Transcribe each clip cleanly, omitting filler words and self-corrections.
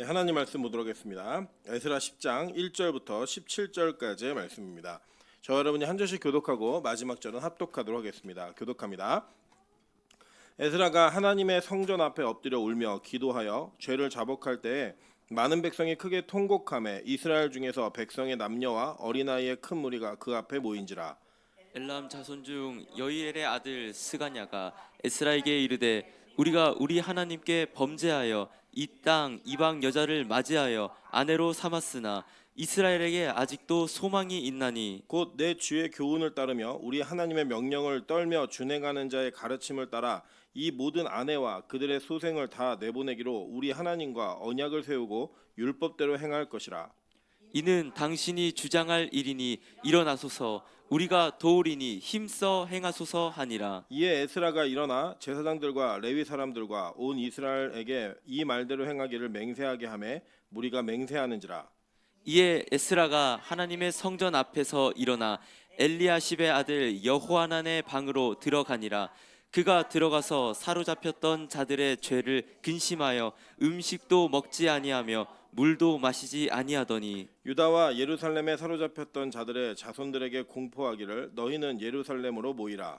네, 하나님 말씀 보도록 하겠습니다. 에스라 10장 1절부터 17절까지의 말씀입니다. 저와 여러분이 한 절씩 교독하고 마지막 절은 합독하도록 하겠습니다. 교독합니다. 에스라가 하나님의 성전 앞에 엎드려 울며 기도하여 죄를 자복할 때에 많은 백성이 크게 통곡하며 이스라엘 중에서 백성의 남녀와 어린아이의 큰 무리가 그 앞에 모인지라. 엘람 자손 중 여이엘의 아들 스가냐가 에스라에게 이르되 우리가 우리 하나님께 범죄하여 이 땅 이방 여자를 맞이하여 아내로 삼았으나 이스라엘에게 아직도 소망이 있나니 곧 내 주의 교훈을 따르며 우리 하나님의 명령을 떨며 준행하는 자의 가르침을 따라 이 모든 아내와 그들의 소생을 다 내보내기로 우리 하나님과 언약을 세우고 율법대로 행할 것이라. 이는 당신이 주장할 일이니 일어나소서 우리가 도우리니 힘써 행하소서 하니라. 이에 에스라가 일어나 제사장들과 레위 사람들과 온 이스라엘에게 이 말대로 행하기를 맹세하게 하매 무리가 맹세하는지라. 이에 에스라가 하나님의 성전 앞에서 일어나 엘리야십의 아들 여호하난의 방으로 들어가니라. 그가 들어가서 사로잡혔던 자들의 죄를 근심하여 음식도 먹지 아니하며 물도 마시지 아니하더니 유다와 예루살렘에 사로잡혔던 자들의 자손들에게 공포하기를 너희는 예루살렘으로 모이라.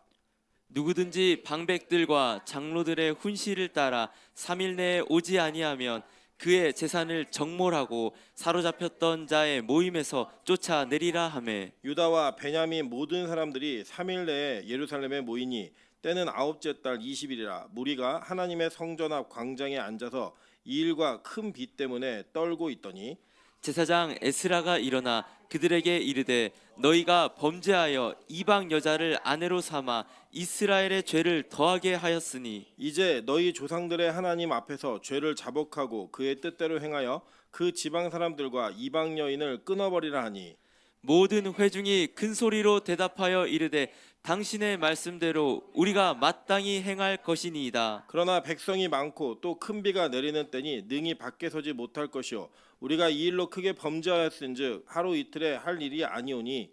누구든지 방백들과 장로들의 훈시를 따라 3일 내에 오지 아니하면 그의 재산을 정몰하고 사로잡혔던 자의 모임에서 쫓아내리라 하매 유다와 베냐민 모든 사람들이 3일 내에 예루살렘에 모이니 때는 아홉째 달 20일이라. 무리가 하나님의 성전 앞 광장에 앉아서 이 일과 큰 비 때문에 떨고 있더니 제사장 에스라가 일어나 그들에게 이르되 너희가 범죄하여 이방 여자를 아내로 삼아 이스라엘의 죄를 더하게 하였으니 이제 너희 조상들의 하나님 앞에서 죄를 자복하고 그의 뜻대로 행하여 그 지방 사람들과 이방 여인을 끊어버리라 하니 모든 회중이 큰 소리로 대답하여 이르되 당신의 말씀대로 우리가 마땅히 행할 것이니이다. 그러나 백성이 많고 또 큰 비가 내리는 때니 능히 밖에 서지 못할 것이요 우리가 이 일로 크게 범죄하였은즉 하루 이틀에 할 일이 아니오니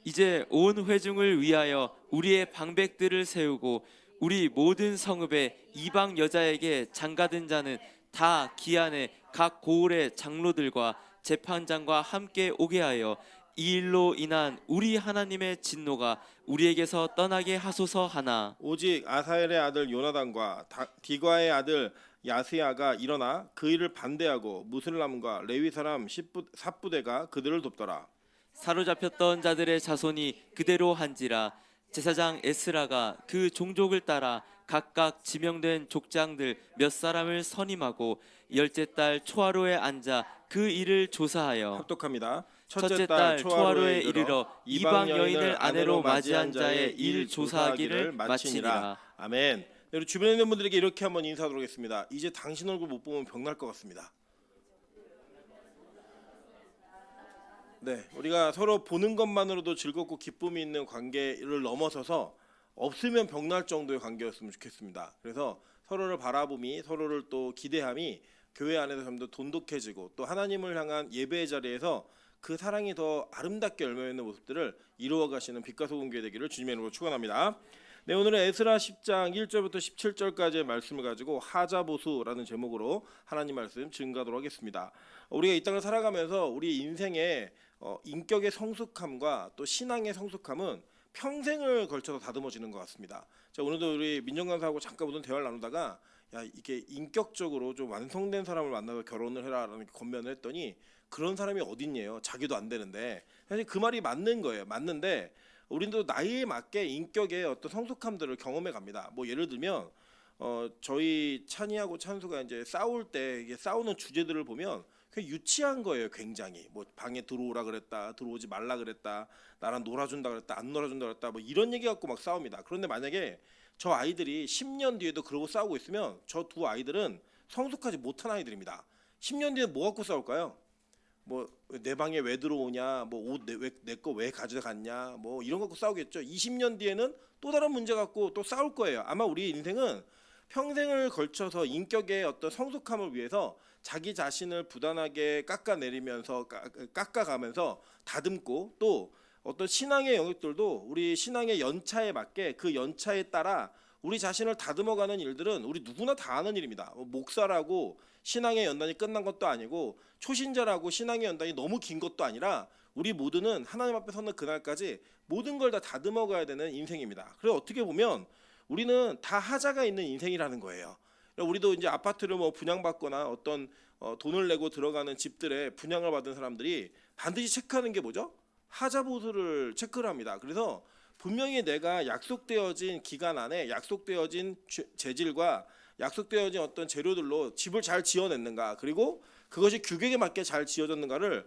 이제 온 회중을 위하여 우리의 방백들을 세우고 우리 모든 성읍에 이방 여자에게 장가든 자는 다 기한에 각 고을의 장로들과 재판장과 함께 오게 하여 이 일로 인한 우리 하나님의 진노가 우리에게서 떠나게 하소서 하나 오직 아사엘의 아들 요나단과 디과의 아들 야스야가 일어나 그 일을 반대하고 무슬람과 레위 사람 삽부대가 그들을 돕더라. 사로잡혔던 자들의 자손이 그대로 한지라. 제사장 에스라가 그 종족을 따라 각각 지명된 족장들 몇 사람을 선임하고 열째 달 초하루에 앉아 그 일을 조사하여 합독합니다. 첫째 달 초하루에 이르러 이방 여인을 아내로 맞이한 자의 일 조사하기를 마치니라. 아멘. 네, 우리 주변에 있는 분들에게 이렇게 한번 인사하도록 하겠습니다. 이제 당신 얼굴 못 보면 병날 것 같습니다. 네, 우리가 서로 보는 것만으로도 즐겁고 기쁨이 있는 관계를 넘어서서 없으면 병날 정도의 관계였으면 좋겠습니다. 그래서 서로를 바라봄이, 서로를 또 기대함이 교회 안에서 좀 더 돈독해지고 또 하나님을 향한 예배의 자리에서 그 사랑이 더 아름답게 열매맺는 모습들을 이루어 가시는 빛과 소금 교회 되기를 주님의 이름으로 축원합니다. 네, 오늘은 에스라 10장 1절부터 17절까지의 말씀을 가지고 하자보수라는 제목으로 하나님 말씀 증거하도록 하겠습니다. 우리가 이 땅을 살아가면서 우리 인생의 인격의 성숙함과 또 신앙의 성숙함은 평생을 걸쳐서 다듬어지는 것 같습니다. 자, 오늘도 우리 민정강사하고 잠깐 무슨 대화를 나누다가 야, 이게 인격적으로 좀 완성된 사람을 만나서 결혼을 해라라는 권면을 했더니 그런 사람이 어딨냐요? 자기도 안 되는데. 사실 그 말이 맞는 거예요. 맞는데 우리도 나이에 맞게 인격의 어떤 성숙함들을 경험해 갑니다. 뭐 예를 들면 저희 찬이하고 찬수가 이제 싸울 때 이게 싸우는 주제들을 보면 그냥 유치한 거예요. 굉장히 뭐 방에 들어오라 그랬다, 들어오지 말라 그랬다, 나랑 놀아준다 그랬다, 안 놀아준다 그랬다, 뭐 이런 얘기 갖고 막 싸웁니다. 그런데 만약에 저 아이들이 10년 뒤에도 그러고 싸우고 있으면 저 두 아이들은 성숙하지 못한 아이들입니다. 10년 뒤에 뭐 갖고 싸울까요? 뭐 내 방에 왜 들어오냐, 뭐 옷 내 거 왜 가져갔냐, 뭐 이런 거 갖고 싸우겠죠. 20년 뒤에는 또 다른 문제 갖고 또 싸울 거예요. 아마 우리 인생은 평생을 걸쳐서 인격의 어떤 성숙함을 위해서 자기 자신을 부단하게 깎아내리면서 깎아가면서 다듬고 또 어떤 신앙의 영역들도 우리 신앙의 연차에 맞게 그 연차에 따라 우리 자신을 다듬어가는 일들은 우리 누구나 다 하는 일입니다. 목사라고 신앙의 연단이 끝난 것도 아니고 초신자라고 신앙의 연단이 너무 긴 것도 아니라 우리 모두는 하나님 앞에 서는 그날까지 모든 걸 다 다듬어가야 되는 인생입니다. 그래서 어떻게 보면 우리는 다 하자가 있는 인생이라는 거예요. 우리도 이제 아파트를 뭐 분양받거나 어떤 돈을 내고 들어가는 집들에 분양을 받은 사람들이 반드시 체크하는 게 뭐죠? 하자 보수를 체크를 합니다. 그래서 분명히 내가 약속되어진 기간 안에 약속되어진 재질과 약속되어진 어떤 재료들로 집을 잘 지어냈는가, 그리고 그것이 규격에 맞게 잘 지어졌는가를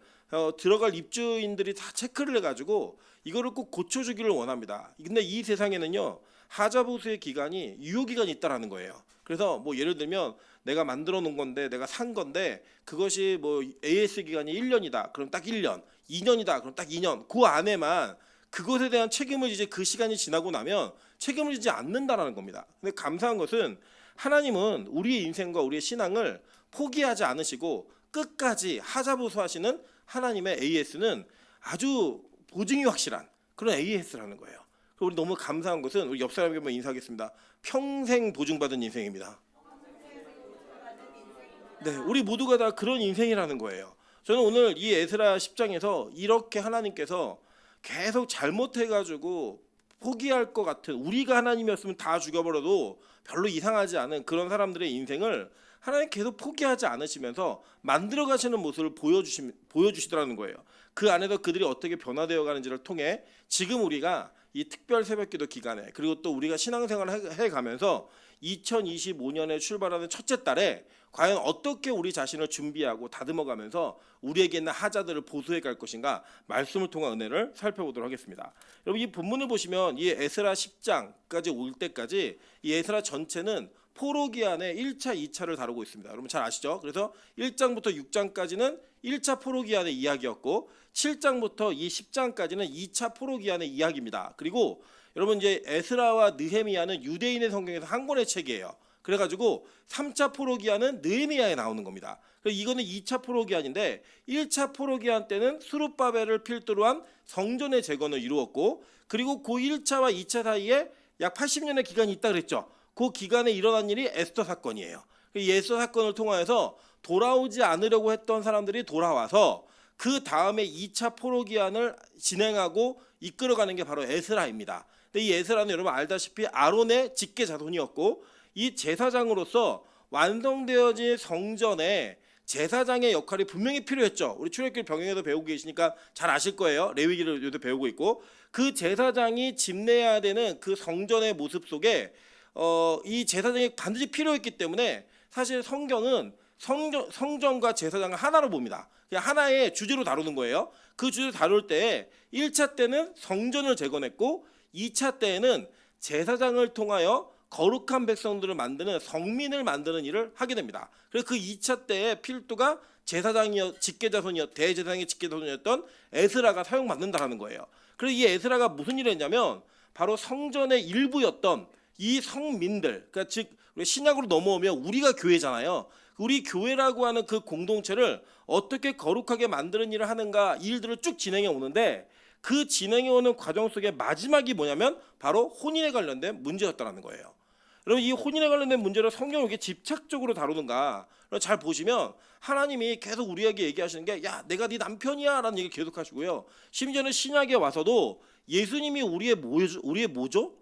들어갈 입주인들이 다 체크를 해가지고 이거를 꼭 고쳐주기를 원합니다. 근데 이 세상에는요, 하자 보수의 기간이 유효 기간이 있다라는 거예요. 그래서 뭐 예를 들면 내가 만들어 놓은 건데, 내가 산 건데 그것이 뭐 AS 기간이 1년이다. 그럼 딱 1년, 2년이다. 그럼 딱 2년. 그 안에만 그것에 대한 책임을 이제 그 시간이 지나고 나면 책임을 지지 않는다라는 겁니다. 근데 감사한 것은 하나님은 우리의 인생과 우리의 신앙을 포기하지 않으시고 끝까지 하자보수하시는 하나님의 AS는 아주 보증이 확실한 그런 AS라는 거예요. 그리고 우리 너무 감사한 것은 우리 옆 사람에게 한번 인사하겠습니다. 평생 보증받은 인생입니다. 네, 우리 모두가 다 그런 인생이라는 거예요. 저는 오늘 이 에스라 10장에서 이렇게 하나님께서 계속 잘못해가지고 포기할 것 같은, 우리가 하나님이었으면 다 죽여버려도 별로 이상하지 않은 그런 사람들의 인생을 하나님 계속 포기하지 않으시면서 만들어 가시는 모습을 보여주시더라는 거예요. 그 안에서 그들이 어떻게 변화되어 가는지를 통해 지금 우리가 이 특별 새벽기도 기간에, 그리고 또 우리가 신앙생활을 해가면서 2025년에 출발하는 첫째 달에 과연 어떻게 우리 자신을 준비하고 다듬어가면서 우리에게 있는 하자들을 보수해 갈 것인가, 말씀을 통한 은혜를 살펴보도록 하겠습니다. 여러분, 이 본문을 보시면 이 에스라 10장까지 올 때까지 이 에스라 전체는 포로 기한의 1차, 2차를 다루고 있습니다. 여러분 잘 아시죠? 그래서 1장부터 6장까지는 1차 포로 기한의 이야기였고 7장부터 이 10장까지는 2차 포로 기한의 이야기입니다. 그리고 여러분 이제 에스라와 느헤미야는 유대인의 성경에서 한 권의 책이에요. 그래가지고 3차 포로 기한은 느헤미야에 나오는 겁니다. 그래서 이거는 2차 포로 기한인데 1차 포로 기한 때는 수룹바벨을 필두로 한 성전의 재건을 이루었고, 그리고 그 1차와 2차 사이에 약 80년의 기간이 있다 그랬죠. 그 기간에 일어난 일이 에스더 사건이에요. 이 에스더 사건을 통해서 돌아오지 않으려고 했던 사람들이 돌아와서 그 다음에 2차 포로 기한을 진행하고 이끌어가는 게 바로 에스라입니다. 근데 이 에스라는 여러분 알다시피 아론의 직계 자손이었고, 이 제사장으로서 완성되어진 성전에 제사장의 역할이 분명히 필요했죠. 우리 출애굽기 병행에도 배우고 계시니까 잘 아실 거예요. 레위기를 요새 배우고 있고, 그 제사장이 집내야 되는 그 성전의 모습 속에 이 제사장이 반드시 필요했기 때문에 사실 성경은 성전과 제사장을 하나로 봅니다. 그냥 하나의 주제로 다루는 거예요. 그 주제를 다룰 때 1차 때는 성전을 재건했고 2차 때에는 제사장을 통하여 거룩한 백성들을 만드는 성민을 만드는 일을 하게 됩니다. 그래서 그 2차 때의 필두가 대제사장의 직계자손이었던 에스라가 사용받는다라는 거예요. 그래서 이 에스라가 무슨 일을 했냐면 바로 성전의 일부였던 이 성민들, 그러니까 즉 우리 신약으로 넘어오면 우리가 교회잖아요. 우리 교회라고 하는 그 공동체를 어떻게 거룩하게 만드는 일을 하는가, 이 일들을 쭉 진행해 오는데 그 진행해 오는 과정 속에 마지막이 뭐냐면 바로 혼인에 관련된 문제였다는 거예요. 여러분, 이 혼인에 관련된 문제를 성경을 이렇게 집착적으로 다루는가, 잘 보시면 하나님이 계속 우리에게 얘기하시는 게 야, 내가 네 남편이야 라는 얘기 계속 하시고요. 심지어는 신약에 와서도 예수님이 우리의 뭐죠?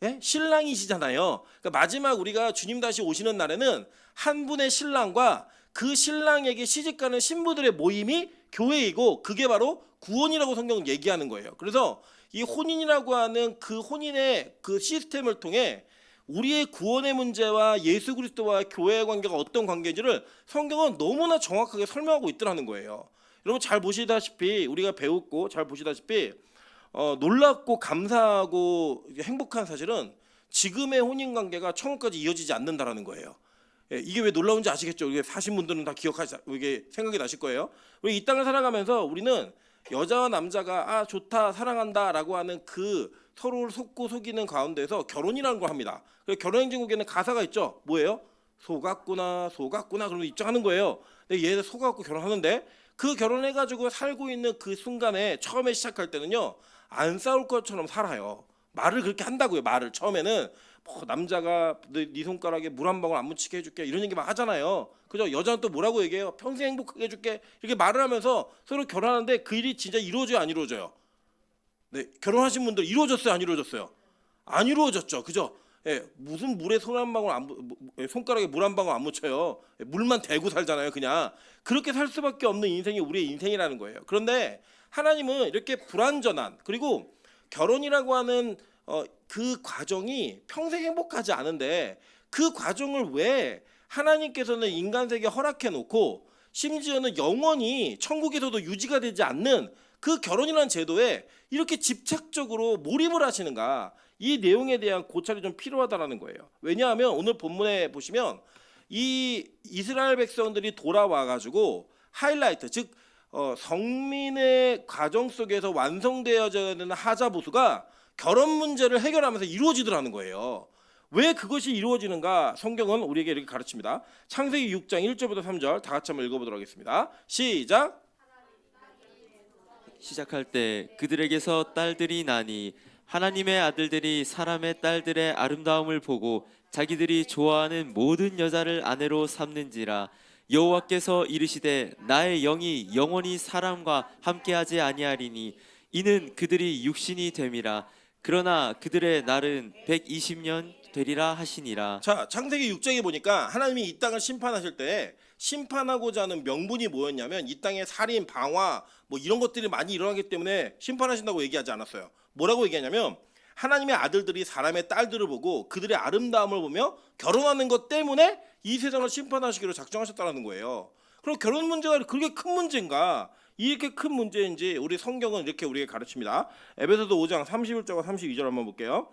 예? 신랑이시잖아요. 그러니까 마지막 우리가 주님 다시 오시는 날에는 한 분의 신랑과 그 신랑에게 시집가는 신부들의 모임이 교회이고 그게 바로 구원이라고 성경은 얘기하는 거예요. 그래서 이 혼인이라고 하는 그 혼인의 그 시스템을 통해 우리의 구원의 문제와 예수 그리스도와 교회의 관계가 어떤 관계인지를 성경은 너무나 정확하게 설명하고 있더라는 거예요. 여러분 잘 보시다시피 우리가 배웠고 잘 보시다시피 놀랍고 감사하고 행복한 사실은 지금의 혼인 관계가 천국까지 이어지지 않는다라는 거예요. 예, 이게 왜 놀라운지 아시겠죠? 이게 사신 분들은 다 이게 생각이 나실 거예요. 우리 이 땅을 살아가면서 우리는 여자와 남자가 좋다 사랑한다라고 하는 그 서로를 속고 속이는 가운데서 결혼이라는 걸 합니다. 그래서 결혼행진곡에는 가사가 있죠. 뭐예요? 속았구나 그러면 입장하는 거예요. 근데 얘 속아갖고 결혼하는데 그 결혼해가지고 살고 있는 그 순간에 처음에 시작할 때는요 안 싸울 것처럼 살아요. 말을 그렇게 한다고요. 말을 처음에는 뭐 남자가 네 손가락에 물 한 방울 안 묻히게 해줄게 이런 얘기 막 하잖아요. 그죠? 여자는 또 뭐라고 얘기해요? 평생 행복하게 해줄게 이렇게 말을 하면서 서로 결혼하는데 그 일이 진짜 이루어져요, 안 이루어져요? 네, 결혼하신 분들 이루어졌어요, 안 이루어졌어요? 안 이루어졌죠, 그죠? 예, 무슨 물에 손 한 방울 손가락에 물 한 방울 안 묻혀요. 예, 물만 대고 살잖아요, 그냥. 그렇게 살 수밖에 없는 인생이 우리의 인생이라는 거예요. 그런데 하나님은 이렇게 불완전한 그리고 결혼이라고 하는 그 과정이 평생 행복하지 않은데 그 과정을 왜 하나님께서는 인간 세계에 허락해 놓고 심지어는 영원히 천국에서도 유지가 되지 않는 그 결혼이라는 제도에 이렇게 집착적으로 몰입을 하시는가? 이 내용에 대한 고찰이 좀 필요하다라는 거예요. 왜냐하면 오늘 본문에 보시면 이 이스라엘 백성들이 돌아와 가지고 하이라이트 즉 성민의 과정 속에서 완성되어져야 되는 하자 보수가 결혼 문제를 해결하면서 이루어지더라는 거예요. 왜 그것이 이루어지는가? 성경은 우리에게 이렇게 가르칩니다. 창세기 6장 1절부터 3절 다 같이 한번 읽어보도록 하겠습니다. 시작. 시작할 때 그들에게서 딸들이 나니 하나님의 아들들이 사람의 딸들의 아름다움을 보고 자기들이 좋아하는 모든 여자를 아내로 삼는지라. 여호와께서 이르시되 나의 영이 영원히 사람과 함께하지 아니하리니 이는 그들이 육신이 됨이라. 그러나 그들의 날은 120년 되리라 하시니라. 자, 창세기 6장에 보니까 하나님이 이 땅을 심판하실 때 심판하고자 하는 명분이 뭐였냐면 이 땅에 살인, 방화 뭐 이런 것들이 많이 일어나기 때문에 심판하신다고 얘기하지 않았어요. 뭐라고 얘기하냐면 하나님의 아들들이 사람의 딸들을 보고 그들의 아름다움을 보며 결혼하는 것 때문에 이 세상을 심판하시기로 작정하셨다는 거예요. 그럼 결혼 문제가 그렇게 큰 문제인가? 이렇게 큰 문제인지 우리 성경은 이렇게 우리에게 가르칩니다. 에베소서 5장 31절과 32절 한번 볼게요.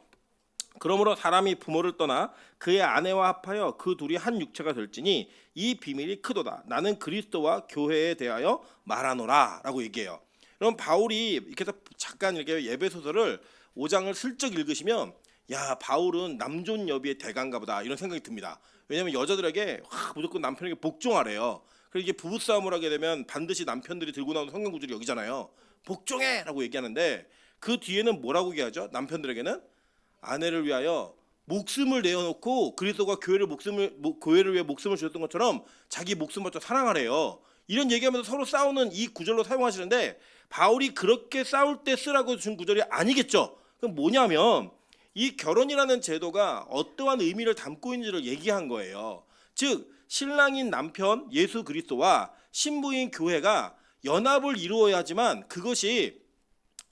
그러므로 사람이 부모를 떠나 그의 아내와 합하여 그 둘이 한 육체가 될지니 이 비밀이 크도다. 나는 그리스도와 교회에 대하여 말하노라 라고 얘기해요. 그럼 바울이 이렇게 해서 잠깐 이렇게 에베소서를 5장을 슬쩍 읽으시면 야, 바울은 남존 여비의 대가인가 보다 이런 생각이 듭니다. 왜냐하면 여자들에게 무조건 남편에게 복종하래요. 그리고 이게 부부싸움을 하게 되면 반드시 남편들이 들고 나오는 성경 구절이 여기잖아요. 복종해 라고 얘기하는데 그 뒤에는 뭐라고 얘기하죠? 남편들에게는 아내를 위하여 목숨을 내어놓고 그리스도가 교회를 위해 목숨을 주셨던 것처럼 자기 목숨부터 사랑하래요. 이런 얘기하면서 서로 싸우는 이 구절로 사용하시는데 바울이 그렇게 싸울 때 쓰라고 준 구절이 아니겠죠. 그럼 뭐냐면 이 결혼이라는 제도가 어떠한 의미를 담고 있는지를 얘기한 거예요. 즉 신랑인 남편 예수 그리스도와 신부인 교회가 연합을 이루어야지만 그것이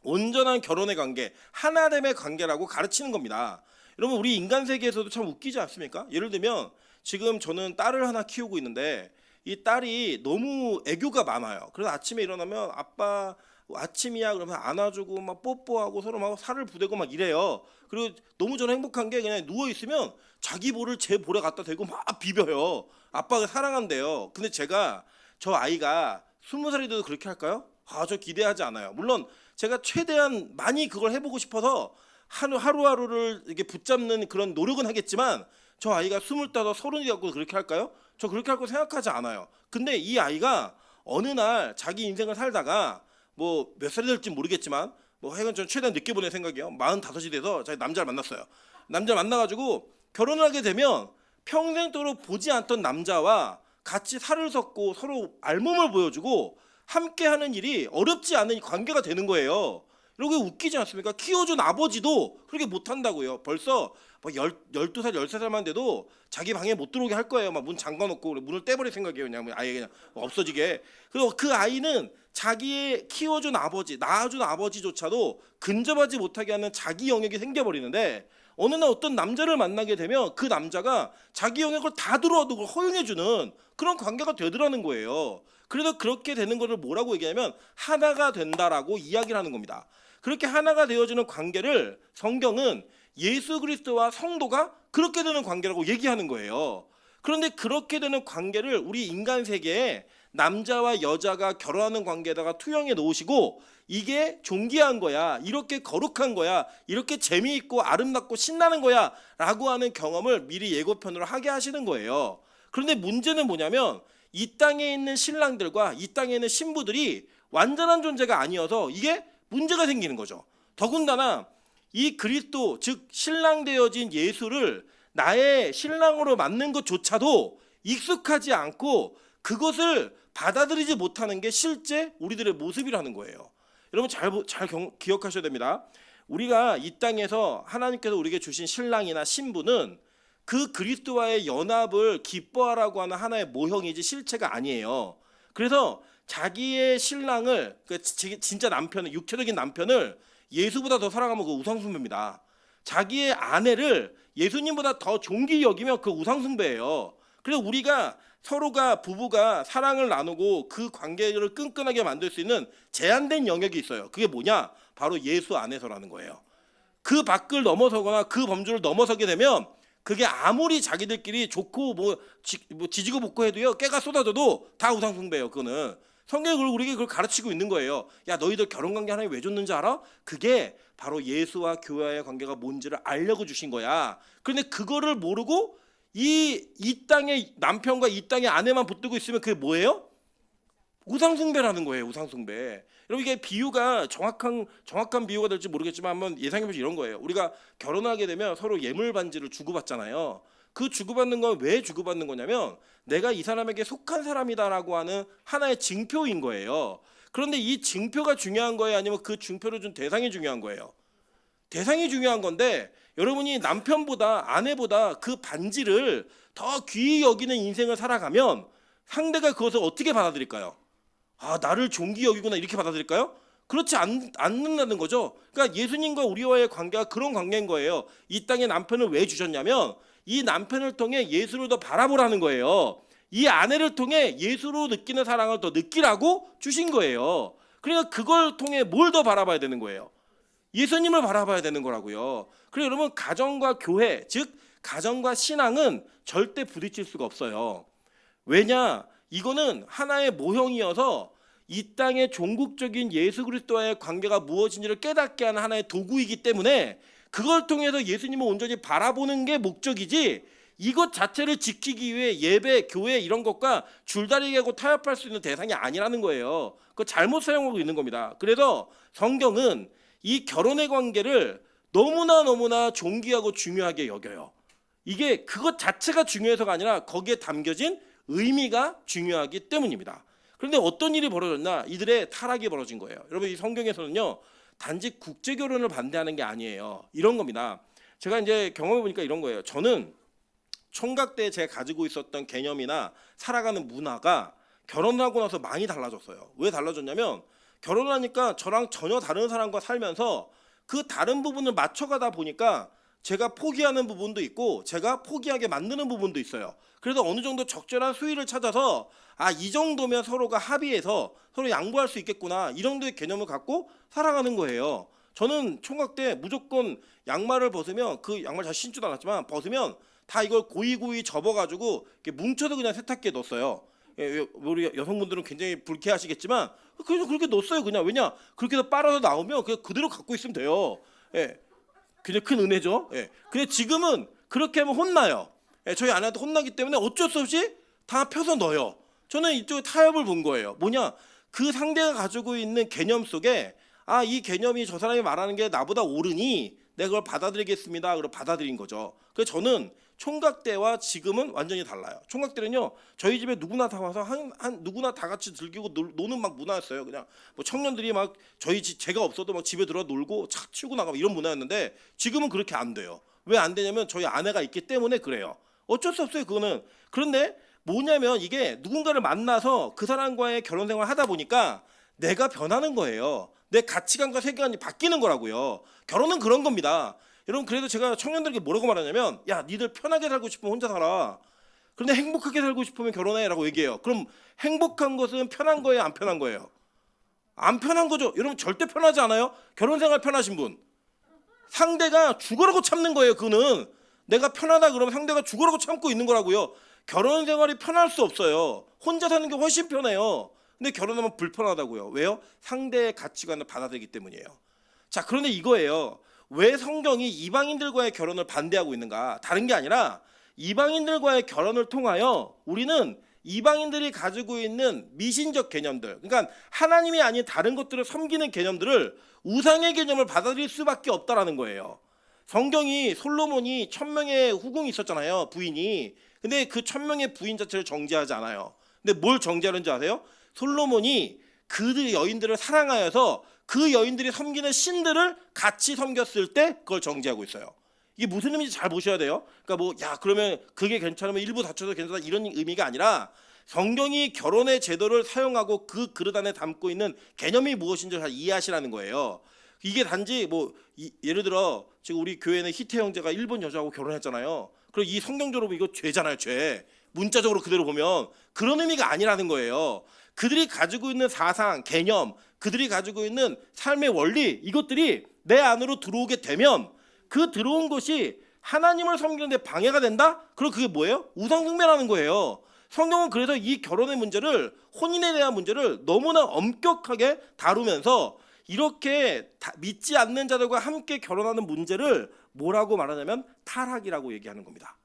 온전한 결혼의 관계, 하나됨의 관계라고 가르치는 겁니다. 여러분 우리 인간 세계에서도 참 웃기지 않습니까? 예를 들면 지금 저는 딸을 하나 키우고 있는데 이 딸이 너무 애교가 많아요. 그래서 아침에 일어나면 아빠 아침이야 그러면 안아주고 막 뽀뽀하고 서로 막 살을 부대고 막 이래요. 그리고 너무 저는 행복한 게 그냥 누워 있으면 자기 볼을 제 볼에 갖다 대고 막 비벼요. 아빠가 사랑한대요. 근데 제가 저 아이가 20살이 돼도 그렇게 할까요? 저 기대하지 않아요. 물론 제가 최대한 많이 그걸 해보고 싶어서 하루하루를 이렇게 붙잡는 그런 노력은 하겠지만 저 아이가 25, 30이 갖고 그렇게 할까요? 저 그렇게 할 거 생각하지 않아요. 근데 이 아이가 어느 날 자기 인생을 살다가 뭐 몇 살이 될지 모르겠지만 뭐 하여간 저는 최대한 늦게 보낼 생각이에요. 45이 돼서 자기 남자를 만났어요. 남자를 만나가지고 결혼을 하게 되면 평생도록 보지 않던 남자와 같이 살을 섞고 서로 알몸을 보여주고 함께하는 일이 어렵지 않은 관계가 되는 거예요. 이렇게 웃기지 않습니까? 키워준 아버지도 그렇게 못한다고요. 벌써 뭐 12살, 13살만 돼도 자기 방에 못 들어오게 할 거예요. 막 문 잠가놓고 문을 떼버릴 생각이에요. 그냥 아예 그냥 없어지게. 그리고 그 아이는 자기의 키워준 아버지, 낳아준 아버지조차도 근접하지 못하게 하는 자기 영역이 생겨버리는데 어느 날 어떤 남자를 만나게 되면 그 남자가 자기 영역을 다 들어와도 그걸 허용해주는 그런 관계가 되더라는 거예요. 그래서 그렇게 되는 것을 뭐라고 얘기하면 하나가 된다라고 이야기를 하는 겁니다. 그렇게 하나가 되어지는 관계를 성경은 예수 그리스도와 성도가 그렇게 되는 관계라고 얘기하는 거예요. 그런데 그렇게 되는 관계를 우리 인간 세계에 남자와 여자가 결혼하는 관계에다가 투영해 놓으시고 이게 존귀한 거야, 이렇게 거룩한 거야, 이렇게 재미있고 아름답고 신나는 거야 라고 하는 경험을 미리 예고편으로 하게 하시는 거예요. 그런데 문제는 뭐냐면 이 땅에 있는 신랑들과 이 땅에 있는 신부들이 완전한 존재가 아니어서 이게 문제가 생기는 거죠. 더군다나 이 그리스도 즉 신랑 되어진 예수를 나의 신랑으로 맞는 것조차도 익숙하지 않고 그것을 받아들이지 못하는 게 실제 우리들의 모습이라는 거예요. 여러분 잘 기억하셔야 됩니다. 우리가 이 땅에서 하나님께서 우리에게 주신 신랑이나 신부는 그 그리스도와의 연합을 기뻐하라고 하는 하나의 모형이지 실체가 아니에요. 그래서 자기의 신랑을 진짜 남편을 육체적인 남편을 예수보다 더 사랑하면 그 우상숭배입니다. 자기의 아내를 예수님보다 더 존귀히 여기면 그 우상숭배예요. 그래서 우리가 서로가 부부가 사랑을 나누고 그 관계를 끈끈하게 만들 수 있는 제한된 영역이 있어요. 그게 뭐냐? 바로 예수 안에서라는 거예요. 그 밖을 넘어서거나 그 범주를 넘어서게 되면 그게 아무리 자기들끼리 좋고 지지고 볶고 해도요, 깨가 쏟아져도 다 우상숭배예요. 그거는 성경이 우리에게 그걸 가르치고 있는 거예요. 야, 너희들 결혼관계 하나님 왜 줬는지 알아? 그게 바로 예수와 교회와의 관계가 뭔지를 알려고 주신 거야. 그런데 그거를 모르고 이 땅의 남편과 이 땅의 아내만 붙들고 있으면 그게 뭐예요? 우상숭배라는 거예요. 우상숭배. 여러분 이게 비유가 정확한 비유가 될지 모르겠지만 한번 예상해보시면 이런 거예요. 우리가 결혼하게 되면 서로 예물 반지를 주고받잖아요. 그 주고받는 건 왜 주고받는 거냐면 내가 이 사람에게 속한 사람이다라고 하는 하나의 증표인 거예요. 그런데 이 증표가 중요한 거예요? 아니면 그 증표를 준 대상이 중요한 거예요? 대상이 중요한 건데 여러분이 남편보다 아내보다 그 반지를 더 귀히 여기는 인생을 살아가면 상대가 그것을 어떻게 받아들일까요? 아, 나를 존귀히 여기구나 이렇게 받아들일까요? 그렇지 않는다는 거죠. 그러니까 예수님과 우리와의 관계가 그런 관계인 거예요. 이 땅에 남편을 왜 주셨냐면 이 남편을 통해 예수를 더 바라보라는 거예요. 이 아내를 통해 예수로 느끼는 사랑을 더 느끼라고 주신 거예요. 그러니까 그걸 통해 뭘 더 바라봐야 되는 거예요? 예수님을 바라봐야 되는 거라고요. 그래서 여러분 가정과 교회 즉 가정과 신앙은 절대 부딪힐 수가 없어요. 왜냐? 이거는 하나의 모형이어서 이 땅의 종국적인 예수 그리스도와의 관계가 무엇인지를 깨닫게 하는 하나의 도구이기 때문에 그걸 통해서 예수님을 온전히 바라보는 게 목적이지 이것 자체를 지키기 위해 예배, 교회 이런 것과 줄다리기하고 타협할 수 있는 대상이 아니라는 거예요. 그거 잘못 사용하고 있는 겁니다. 그래서 성경은 이 결혼의 관계를 너무나 존귀하고 중요하게 여겨요. 이게 그것 자체가 중요해서가 아니라 거기에 담겨진 의미가 중요하기 때문입니다. 그런데 어떤 일이 벌어졌나? 이들의 타락이 벌어진 거예요. 여러분 이 성경에서는요 단지 국제 결혼을 반대하는 게 아니에요. 이런 겁니다. 제가 이제 경험해 보니까 이런 거예요. 저는 총각 때 제가 가지고 있었던 개념이나 살아가는 문화가 결혼하고 나서 많이 달라졌어요. 왜 달라졌냐면 결혼하니까 저랑 전혀 다른 사람과 살면서 그 다른 부분을 맞춰가다 보니까 제가 포기하는 부분도 있고 제가 포기하게 만드는 부분도 있어요. 그래서 어느 정도 적절한 수위를 찾아서 이 정도면 서로가 합의해서 서로 양보할 수 있겠구나 이 정도의 개념을 갖고 살아가는 거예요. 저는 총각 때 무조건 양말을 벗으면 그 양말 잘 신지도 않았지만 벗으면 다 이걸 고이고이 접어가지고 이렇게 뭉쳐서 그냥 세탁기에 넣었어요. 우리 여성분들은 굉장히 불쾌하시겠지만 그냥 그렇게 넣었어요. 그냥 왜냐 그렇게 해서 빨아서 나오면 그냥 그대로 갖고 있으면 돼요. 굉장히 큰 은혜죠. 근데 지금은 그렇게 하면 혼나요. 저희 아내한테 혼나기 때문에 어쩔 수 없이 다 펴서 넣어요. 저는 이쪽에 타협을 본 거예요. 뭐냐 그 상대가 가지고 있는 개념 속에 이 개념이 저 사람이 말하는 게 나보다 옳으니 내가 그걸 받아들이겠습니다. 그걸 받아들인 거죠. 그래서 저는 총각 때와 지금은 완전히 달라요. 총각 때는요 저희 집에 누구나 다 와서 누구나 다 같이 즐기고 노는 막 문화였어요. 그냥 뭐 청년들이 막 제가 없어도 막 집에 들어와 놀고 착 치우고 나가고 이런 문화였는데 지금은 그렇게 안 돼요. 왜 안 되냐면 저희 아내가 있기 때문에 그래요. 어쩔 수 없어요 그거는. 그런데 뭐냐면 이게 누군가를 만나서 그 사람과의 결혼 생활을 하다 보니까 내가 변하는 거예요. 내 가치관과 세계관이 바뀌는 거라고요. 결혼은 그런 겁니다. 여러분 그래도 제가 청년들에게 뭐라고 말하냐면 야 니들 편하게 살고 싶으면 혼자 살아. 그런데 행복하게 살고 싶으면 결혼해 라고 얘기해요. 그럼 행복한 것은 편한 거예요 안 편한 거예요? 안 편한 거죠. 여러분 절대 편하지 않아요? 결혼생활 편하신 분 상대가 죽으라고 참는 거예요. 그거는 내가 편하다 그러면 상대가 죽으라고 참고 있는 거라고요. 결혼생활이 편할 수 없어요. 혼자 사는 게 훨씬 편해요. 근데 결혼하면 불편하다고요. 왜요? 상대의 가치관을 받아들이기 때문이에요. 자 그런데 이거예요. 왜 성경이 이방인들과의 결혼을 반대하고 있는가? 다른 게 아니라 이방인들과의 결혼을 통하여 우리는 이방인들이 가지고 있는 미신적 개념들, 그러니까 하나님이 아닌 다른 것들을 섬기는 개념들을 우상의 개념을 받아들일 수밖에 없다라는 거예요. 성경이 솔로몬이 1000명의 후궁이 있었잖아요, 부인이. 근데 그 1000명의 부인 자체를 정죄하지 않아요. 근데 뭘 정죄하는지 아세요? 솔로몬이 그 여인들을 사랑하여서 그 여인들이 섬기는 신들을 같이 섬겼을 때 그걸 정죄하고 있어요. 이게 무슨 의미인지 잘 보셔야 돼요. 그러니까 그러면 그게 괜찮으면 일부 다쳐도 괜찮다 이런 의미가 아니라 성경이 결혼의 제도를 사용하고 그 그릇 안에 담고 있는 개념이 무엇인지 잘 이해하시라는 거예요. 이게 단지 예를 들어 지금 우리 교회는 희태 형제가 일본 여자하고 결혼했잖아요. 그리고 이 성경적으로 이거 죄잖아요, 죄. 문자적으로 그대로 보면 그런 의미가 아니라는 거예요. 그들이 가지고 있는 사상, 개념, 그들이 가지고 있는 삶의 원리, 이것들이 내 안으로 들어오게 되면 그 들어온 것이 하나님을 섬기는 데 방해가 된다? 그럼 그게 뭐예요? 우상 숭배라는 거예요. 성경은 그래서 이 결혼의 문제를, 혼인에 대한 문제를 너무나 엄격하게 다루면서 이렇게 믿지 않는 자들과 함께 결혼하는 문제를 뭐라고 말하냐면 타락이라고 얘기하는 겁니다.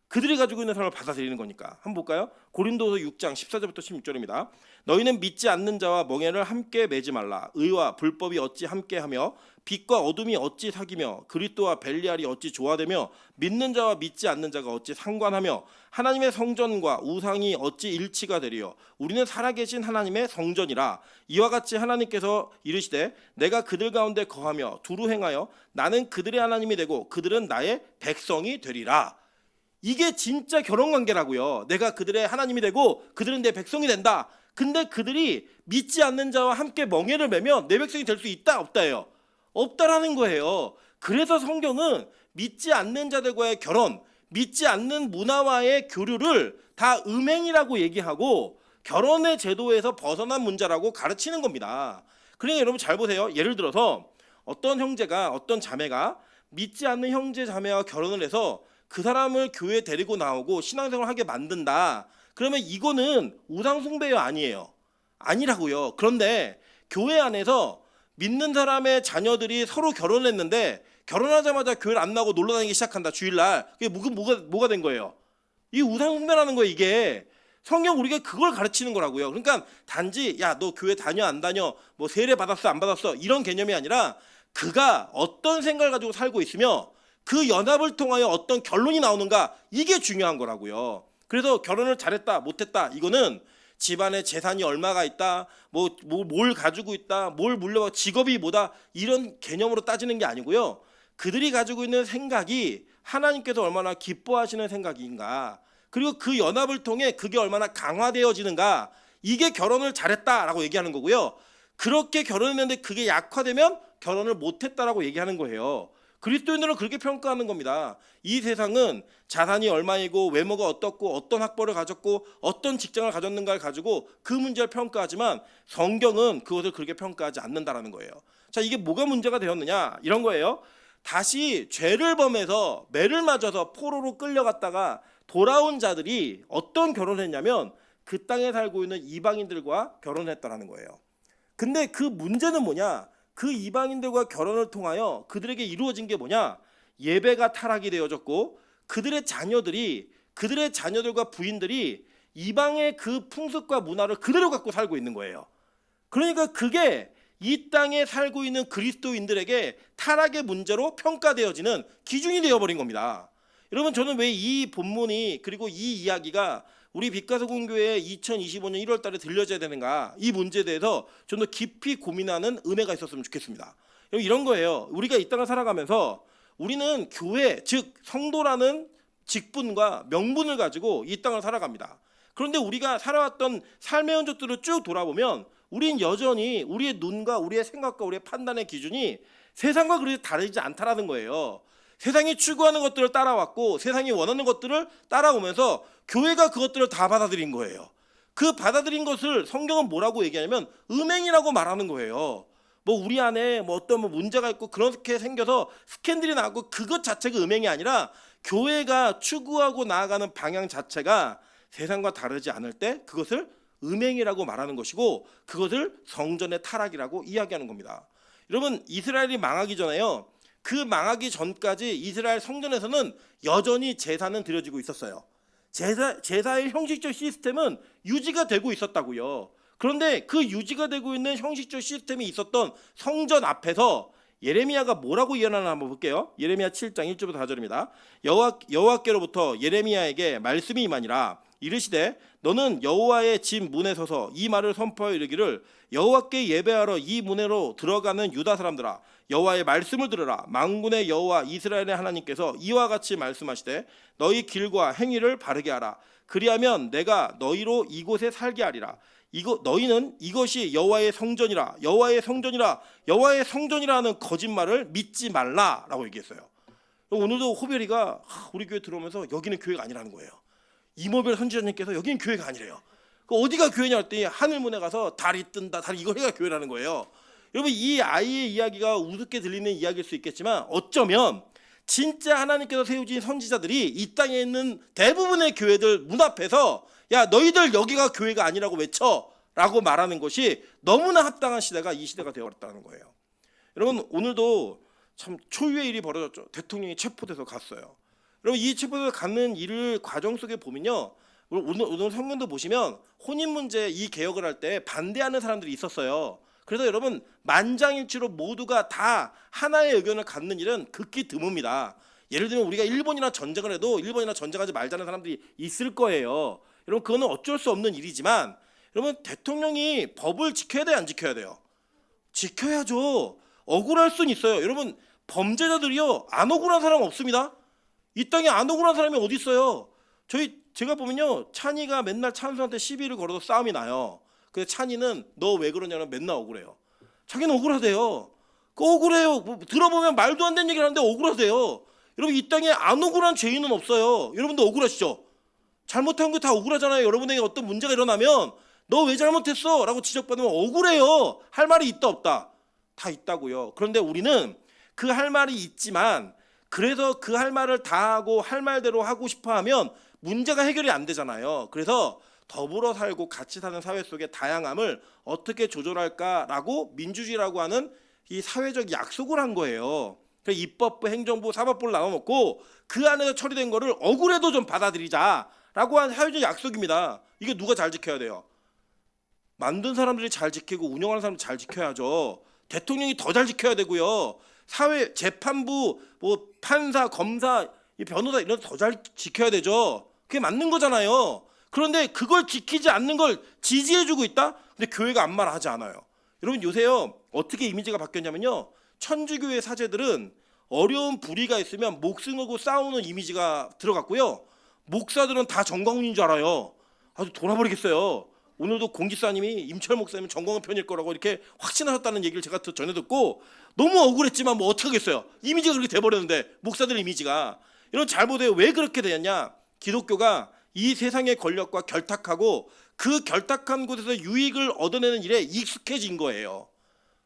그들이 가지고 있는 삶을 받아들이는 거니까. 한번 볼까요? 고린도서 6장 14절부터 16절입니다. 너희는 믿지 않는 자와 멍에를 함께 매지 말라. 의와 불법이 어찌 함께하며 빛과 어둠이 어찌 사귀며 그리스도와 벨리알이 어찌 조화되며 믿는 자와 믿지 않는 자가 어찌 상관하며 하나님의 성전과 우상이 어찌 일치가 되리요. 우리는 살아계신 하나님의 성전이라. 이와 같이 하나님께서 이르시되 내가 그들 가운데 거하며 두루 행하여 나는 그들의 하나님이 되고 그들은 나의 백성이 되리라. 이게 진짜 결혼관계라고요. 내가 그들의 하나님이 되고 그들은 내 백성이 된다. 근데 그들이 믿지 않는 자와 함께 멍에를 매면 내 백성이 될 수 있다 없다예요? 없다라는 거예요. 그래서 성경은 믿지 않는 자들과의 결혼, 믿지 않는 문화와의 교류를 다 음행이라고 얘기하고 결혼의 제도에서 벗어난 문제라고 가르치는 겁니다. 그러니까 여러분 잘 보세요. 예를 들어서 어떤 형제가, 어떤 자매가 믿지 않는 형제 자매와 결혼을 해서 그 사람을 교회에 데리고 나오고 신앙생활을 하게 만든다. 그러면 이거는 우상 숭배요? 아니에요? 아니라고요. 그런데 교회 안에서 믿는 사람의 자녀들이 서로 결혼했는데 결혼하자마자 교회를 안 나오고 놀러 다니기 시작한다. 주일날. 그게 뭐가 된 거예요? 이 우상 숭배라는 거예요. 이게 성경 우리가 그걸 가르치는 거라고요. 그러니까 단지 야 너 교회 다녀 안 다녀 뭐 세례 받았어 안 받았어 이런 개념이 아니라 그가 어떤 생각을 가지고 살고 있으며 그 연합을 통하여 어떤 결론이 나오는가, 이게 중요한 거라고요. 그래서 결혼을 잘했다 못했다 이거는 집안에 재산이 얼마가 있다, 뭘 가지고 있다, 뭘 물려받고 직업이 뭐다 이런 개념으로 따지는 게 아니고요. 그들이 가지고 있는 생각이 하나님께서 얼마나 기뻐하시는 생각인가, 그리고 그 연합을 통해 그게 얼마나 강화되어지는가, 이게 결혼을 잘했다라고 얘기하는 거고요. 그렇게 결혼했는데 그게 약화되면 결혼을 못했다라고 얘기하는 거예요. 그리스도인들은 그렇게 평가하는 겁니다. 이 세상은 자산이 얼마이고 외모가 어떻고 어떤 학벌을 가졌고 어떤 직장을 가졌는가를 가지고 그 문제를 평가하지만 성경은 그것을 그렇게 평가하지 않는다라는 거예요. 자, 이게 뭐가 문제가 되었느냐, 이런 거예요. 다시 죄를 범해서 매를 맞아서 포로로 끌려갔다가 돌아온 자들이 어떤 결혼을 했냐면 그 땅에 살고 있는 이방인들과 결혼했다라는 거예요. 근데 그 문제는 뭐냐? 그 이방인들과 결혼을 통하여 그들에게 이루어진 게 뭐냐? 예배가 타락이 되어졌고 그들의 자녀들과 부인들이 이방의 그 풍습과 문화를 그대로 갖고 살고 있는 거예요. 그러니까 그게 이 땅에 살고 있는 그리스도인들에게 타락의 문제로 평가되어지는 기준이 되어버린 겁니다. 여러분, 저는 왜 이 본문이, 그리고 이 이야기가 우리 빛가서공교회에 2025년 1월 달에 들려져야 되는가, 이 문제에 대해서 좀 더 깊이 고민하는 은혜가 있었으면 좋겠습니다. 이런 거예요. 우리가 이 땅을 살아가면서 우리는 교회, 즉 성도라는 직분과 명분을 가지고 이 땅을 살아갑니다. 그런데 우리가 살아왔던 삶의 흔적들을 쭉 돌아보면 우린 여전히 우리의 눈과 우리의 생각과 우리의 판단의 기준이 세상과 그렇게 다르지 않다라는 거예요. 세상이 추구하는 것들을 따라왔고 세상이 원하는 것들을 따라오면서 교회가 그것들을 다 받아들인 거예요. 그 받아들인 것을 성경은 뭐라고 얘기하냐면 음행이라고 말하는 거예요. 우리 안에 어떤 문제가 있고 그렇게 생겨서 스캔들이 나고 그것 자체가 음행이 아니라 교회가 추구하고 나아가는 방향 자체가 세상과 다르지 않을 때 그것을 음행이라고 말하는 것이고 그것을 성전의 타락이라고 이야기하는 겁니다. 여러분, 이스라엘이 망하기 전에요, 그 망하기 전까지 이스라엘 성전에서는 여전히 제사는 드려지고 있었어요. 제사의 형식적 시스템은 유지가 되고 있었다고요. 그런데 그 유지가 되고 있는 형식적 시스템이 있었던 성전 앞에서 예레미야가 뭐라고 예언하나 한번 볼게요. 예레미야 7장 1절부터 4절입니다. 여호와께로부터 예레미야에게 말씀이 임하니라. 이르시되 너는 여호와의 집 문에 서서 이 말을 선포하여 이르기를 여호와께 예배하러 이 문으로 들어가는 유다 사람들아, 여호와의 말씀을 들으라. 만군의 여호와 이스라엘의 하나님께서 이와 같이 말씀하시되 너희 길과 행위를 바르게 하라. 그리하면 내가 너희로 이곳에 살게 하리라. 너희는 이것이 여호와의 성전이라, 여호와의 성전이라, 여호와의 성전이라 하는 거짓말을 믿지 말라라고 얘기했어요. 오늘도 호별이가 우리 교회 들어오면서 여기는 교회가 아니라는 거예요. 이모별 선지자님께서 여기는 교회가 아니래요. 어디가 교회냐 했더니 하늘문에 가서 달이 뜬다, 달이 이거 해가 교회라는 거예요. 여러분, 이 아이의 이야기가 우습게 들리는 이야기일 수 있겠지만 어쩌면 진짜 하나님께서 세우신 선지자들이 이 땅에 있는 대부분의 교회들 문 앞에서 야 너희들 여기가 교회가 아니라고 외쳐 라고 말하는 것이 너무나 합당한 시대가 이 시대가 되어버렸다는 거예요. 여러분, 오늘도 참 초유의 일이 벌어졌죠. 대통령이 체포돼서 갔어요. 여러분, 이 체포돼서 가는 일을 과정 속에 보면요, 오늘 성경도 보시면 혼인 문제 이 개혁을 할 때 반대하는 사람들이 있었어요. 그래서 여러분, 만장일치로 모두가 다 하나의 의견을 갖는 일은 극히 드뭅니다. 예를 들면 우리가 일본이나 전쟁을 해도 일본이나 전쟁하지 말자는 사람들이 있을 거예요. 여러분, 그거는 어쩔 수 없는 일이지만 여러분, 대통령이 법을 지켜야 돼요, 안 지켜야 돼요? 지켜야죠. 억울할 수는 있어요. 여러분, 범죄자들이요 안 억울한 사람 없습니다. 이 땅에 안 억울한 사람이 어디 있어요? 제가 보면요, 찬이가 맨날 찬수한테 시비를 걸어도 싸움이 나요. 근데 찬이는 너 왜 그러냐면 맨날 억울해요. 자기는 억울하대요. 억울해요. 들어보면 말도 안 되는 얘기를 하는데 억울하대요. 여러분, 이 땅에 안 억울한 죄인은 없어요. 여러분도 억울하시죠? 잘못한 거 다 억울하잖아요. 여러분에게 어떤 문제가 일어나면 너 왜 잘못했어? 라고 지적받으면 억울해요. 할 말이 있다 없다? 다 있다고요. 그런데 우리는 그 할 말이 있지만 그래서 그 할 말을 다 하고 할 말대로 하고 싶어 하면 문제가 해결이 안 되잖아요. 그래서 더불어 살고 같이 사는 사회 속의 다양함을 어떻게 조절할까라고 민주주의라고 하는 이 사회적 약속을 한 거예요. 그래서 입법부, 행정부, 사법부를 나눠놓고 그 안에서 처리된 거를 억울해도 좀 받아들이자라고 한 사회적 약속입니다. 이게 누가 잘 지켜야 돼요? 만든 사람들이 잘 지키고 운영하는 사람들이 잘 지켜야죠. 대통령이 더 잘 지켜야 되고요. 사회, 재판부, 판사, 검사, 변호사 이런 더 잘 지켜야 되죠. 그게 맞는 거잖아요. 그런데 그걸 지키지 않는 걸 지지해주고 있다? 근데 교회가 아무 말 하지 않아요. 여러분, 요새요 어떻게 이미지가 바뀌었냐면요, 천주교의 사제들은 어려운 불의가 있으면 목숨 걸고 싸우는 이미지가 들어갔고요, 목사들은 다 정광훈인 줄 알아요. 아주 돌아버리겠어요. 오늘도 공지사님이 임철 목사님은 정광훈 편일 거라고 이렇게 확신하셨다는 얘기를 제가 전해 듣고 너무 억울했지만 뭐 어떻게 하겠어요. 이미지가 그렇게 돼버렸는데, 목사들 이미지가. 여러분, 잘 보세요. 왜 그렇게 되었냐. 기독교가 이 세상의 권력과 결탁하고 그 결탁한 곳에서 유익을 얻어내는 일에 익숙해진 거예요.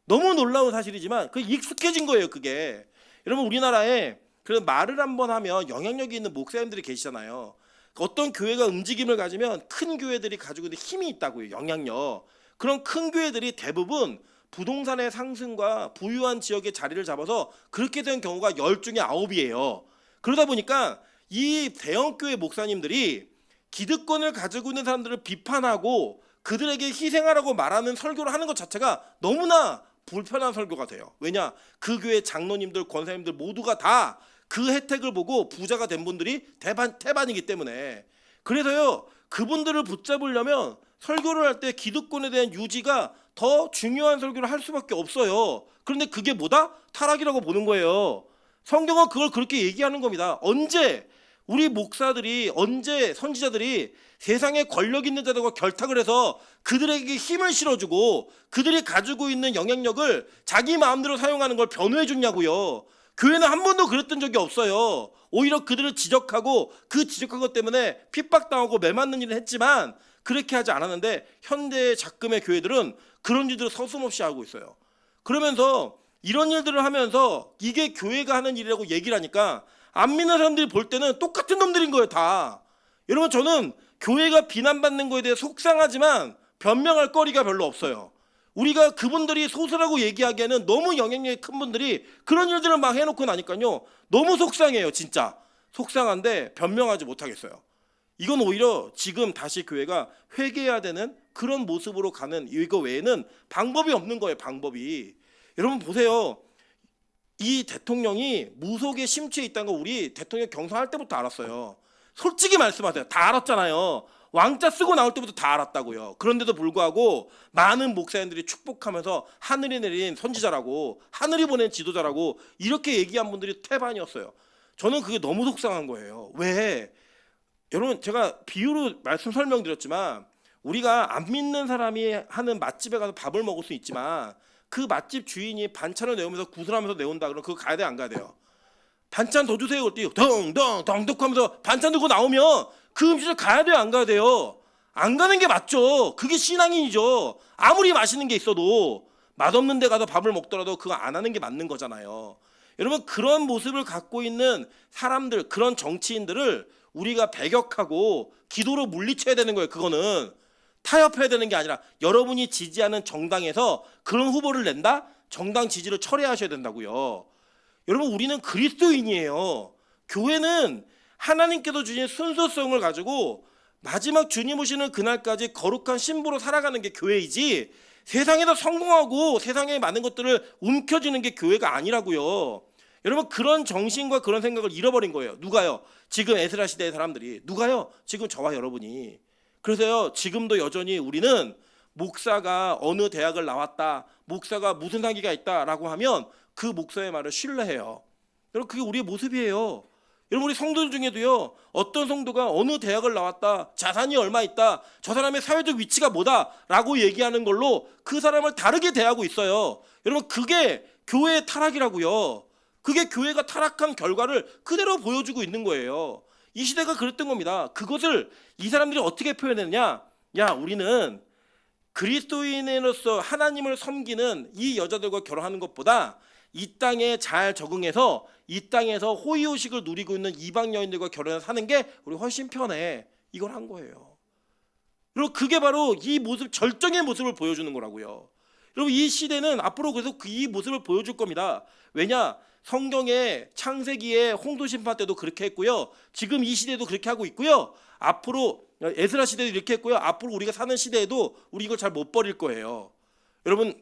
너무 놀라운 사실이지만 그 익숙해진 거예요, 그게. 여러분, 우리나라에 그런 말을 한번 하면 영향력이 있는 목사님들이 계시잖아요. 어떤 교회가 움직임을 가지면 큰 교회들이 가지고 있는 힘이 있다고요, 영향력. 그런 큰 교회들이 대부분 부동산의 상승과 부유한 지역의 자리를 잡아서 그렇게 된 경우가 10중에 9이에요. 그러다 보니까 이 대형교회 목사님들이 기득권을 가지고 있는 사람들을 비판하고 그들에게 희생하라고 말하는 설교를 하는 것 자체가 너무나 불편한 설교가 돼요. 왜냐? 그 교회 장로님들, 권사님들 모두가 다 그 혜택을 보고 부자가 된 분들이 태반이기 때문에. 그래서요, 그분들을 붙잡으려면 설교를 할 때 기득권에 대한 유지가 더 중요한 설교를 할 수밖에 없어요. 그런데 그게 뭐다? 타락이라고 보는 거예요. 성경은 그걸 그렇게 얘기하는 겁니다. 언제 우리 목사들이, 언제 선지자들이 세상에 권력 있는 자들과 결탁을 해서 그들에게 힘을 실어주고 그들이 가지고 있는 영향력을 자기 마음대로 사용하는 걸 변호해 줬냐고요. 교회는 한 번도 그랬던 적이 없어요. 오히려 그들을 지적하고 그 지적한 것 때문에 핍박당하고 매맞는 일을 했지만 그렇게 하지 않았는데, 현대의 작금의 교회들은 그런 일들을 서슴없이 하고 있어요. 그러면서 이런 일들을 하면서 이게 교회가 하는 일이라고 얘기를 하니까 안 믿는 사람들이 볼 때는 똑같은 놈들인 거예요, 다. 여러분, 저는 교회가 비난받는 거에 대해 속상하지만 변명할 거리가 별로 없어요. 우리가 그분들이 소수라고 얘기하기에는 너무 영향력이 큰 분들이 그런 일들을 막 해놓고 나니까요, 너무 속상해요. 진짜 속상한데 변명하지 못하겠어요. 이건 오히려 지금 다시 교회가 회개해야 되는 그런 모습으로 가는 이거 외에는 방법이 없는 거예요. 방법이. 여러분 보세요. 이 대통령이 무속에 심취해 있다는 거 우리 대통령 경선할 때부터 알았어요. 솔직히 말씀하세요. 다 알았잖아요. 왕자 쓰고 나올 때부터 다 알았다고요. 그런데도 불구하고 많은 목사님들이 축복하면서 하늘이 내린 선지자라고, 하늘이 보낸 지도자라고 이렇게 얘기한 분들이 태반이었어요. 저는 그게 너무 속상한 거예요. 왜? 여러분 제가 비유로 말씀 설명드렸지만 우리가 안 믿는 사람이 하는 맛집에 가서 밥을 먹을 수 있지만 그 맛집 주인이 반찬을 내오면서 구슬하면서 내온다 그러면 그거 가야 돼, 안 가야 돼요? 반찬 더 주세요 그랬더니 덩덩 덩덕하면서 반찬 들고 나오면 그 음식을 가야 돼요, 안 가야 돼요? 안 가는 게 맞죠. 그게 신앙인이죠. 아무리 맛있는 게 있어도 맛없는 데 가서 밥을 먹더라도 그거 안 하는 게 맞는 거잖아요. 여러분 그런 모습을 갖고 있는 사람들, 그런 정치인들을 우리가 배격하고 기도로 물리쳐야 되는 거예요. 그거는 타협해야 되는 게 아니라 여러분이 지지하는 정당에서 그런 후보를 낸다? 정당 지지를 철회하셔야 된다고요. 여러분 우리는 그리스도인이에요. 교회는 하나님께서 주신 순수성을 가지고 마지막 주님 오시는 그날까지 거룩한 신부로 살아가는 게 교회이지 세상에서 성공하고 세상에 많은 것들을 움켜쥐는 게 교회가 아니라고요. 여러분 그런 정신과 그런 생각을 잃어버린 거예요. 누가요? 지금 에스라 시대의 사람들이. 누가요? 지금 저와 여러분이. 그래서요 지금도 여전히 우리는 목사가 어느 대학을 나왔다, 목사가 무슨 학위가 있다라고 하면 그 목사의 말을 신뢰해요. 여러분 그게 우리의 모습이에요. 여러분 우리 성도들 중에도요 어떤 성도가 어느 대학을 나왔다, 자산이 얼마 있다, 저 사람의 사회적 위치가 뭐다라고 얘기하는 걸로 그 사람을 다르게 대하고 있어요. 여러분 그게 교회의 타락이라고요. 그게 교회가 타락한 결과를 그대로 보여주고 있는 거예요. 이 시대가 그랬던 겁니다. 그것을 이 사람들이 어떻게 표현했느냐? 야 우리는 그리스도인으로서 하나님을 섬기는 이 여자들과 결혼하는 것보다 이 땅에 잘 적응해서 이 땅에서 호의호식을 누리고 있는 이방 여인들과 결혼해서 사는 게 우리 훨씬 편해. 이걸 한 거예요. 그리고 그게 바로 이 모습, 절정의 모습을 보여주는 거라고요. 여러분 이 시대는 앞으로 계속 이 모습을 보여줄 겁니다. 왜냐? 성경의 창세기의 홍도 심판 때도 그렇게 했고요. 지금 이 시대도 그렇게 하고 있고요. 앞으로 에스라 시대도 이렇게 했고요. 앞으로 우리가 사는 시대에도 우리 이걸 잘 못 버릴 거예요. 여러분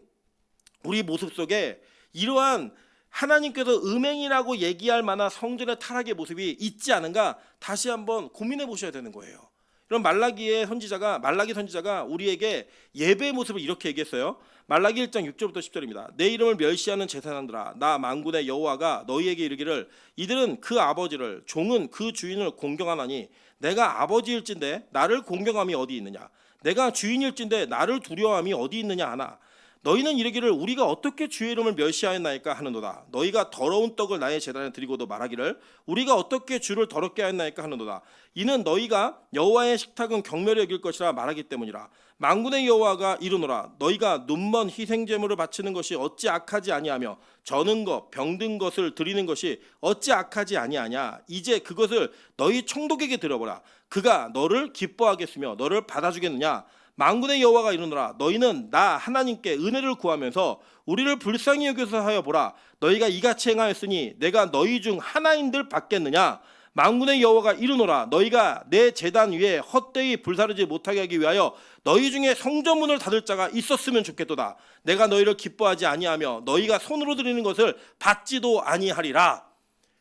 우리 모습 속에 이러한 하나님께서 음행이라고 얘기할 만한 성전의 타락의 모습이 있지 않은가 다시 한번 고민해 보셔야 되는 거예요. 그럼 말라기 선지자가 우리에게 예배의 모습을 이렇게 얘기했어요. 말라기 1장 6절부터 10절입니다. 내 이름을 멸시하는 제사장들아, 나 만군의 여호와가 너희에게 이르기를 이들은 그 아버지를, 종은 그 주인을 공경하나니 내가 아버지일진데 나를 공경함이 어디 있느냐, 내가 주인일진데 나를 두려워함이 어디 있느냐 하나, 너희는 이르기를 우리가 어떻게 주의 이름을 멸시하였나이까 하는도다. 너희가 더러운 떡을 나의 제단에 드리고도 말하기를 우리가 어떻게 주를 더럽게 하였나이까 하는도다. 이는 너희가 여호와의 식탁은 경멸히 여길 것이라 말하기 때문이라. 만군의 여호와가 이르노라. 너희가 눈먼 희생제물을 바치는 것이 어찌 악하지 아니하며 저는 것 병든 것을 드리는 것이 어찌 악하지 아니하냐. 이제 그것을 너희 총독에게 들어보라. 그가 너를 기뻐하겠으며 너를 받아주겠느냐. 만군의 여호와가 이르노라. 너희는 나 하나님께 은혜를 구하면서 우리를 불쌍히 여겨서 하여 보라. 너희가 이같이 행하였으니 내가 너희 중 하나인들 받겠느냐. 만군의 여호와가 이르노라. 너희가 내 제단 위에 헛되이 불사르지 못하게 하기 위하여 너희 중에 성전문을 닫을 자가 있었으면 좋겠도다. 내가 너희를 기뻐하지 아니하며 너희가 손으로 드리는 것을 받지도 아니하리라.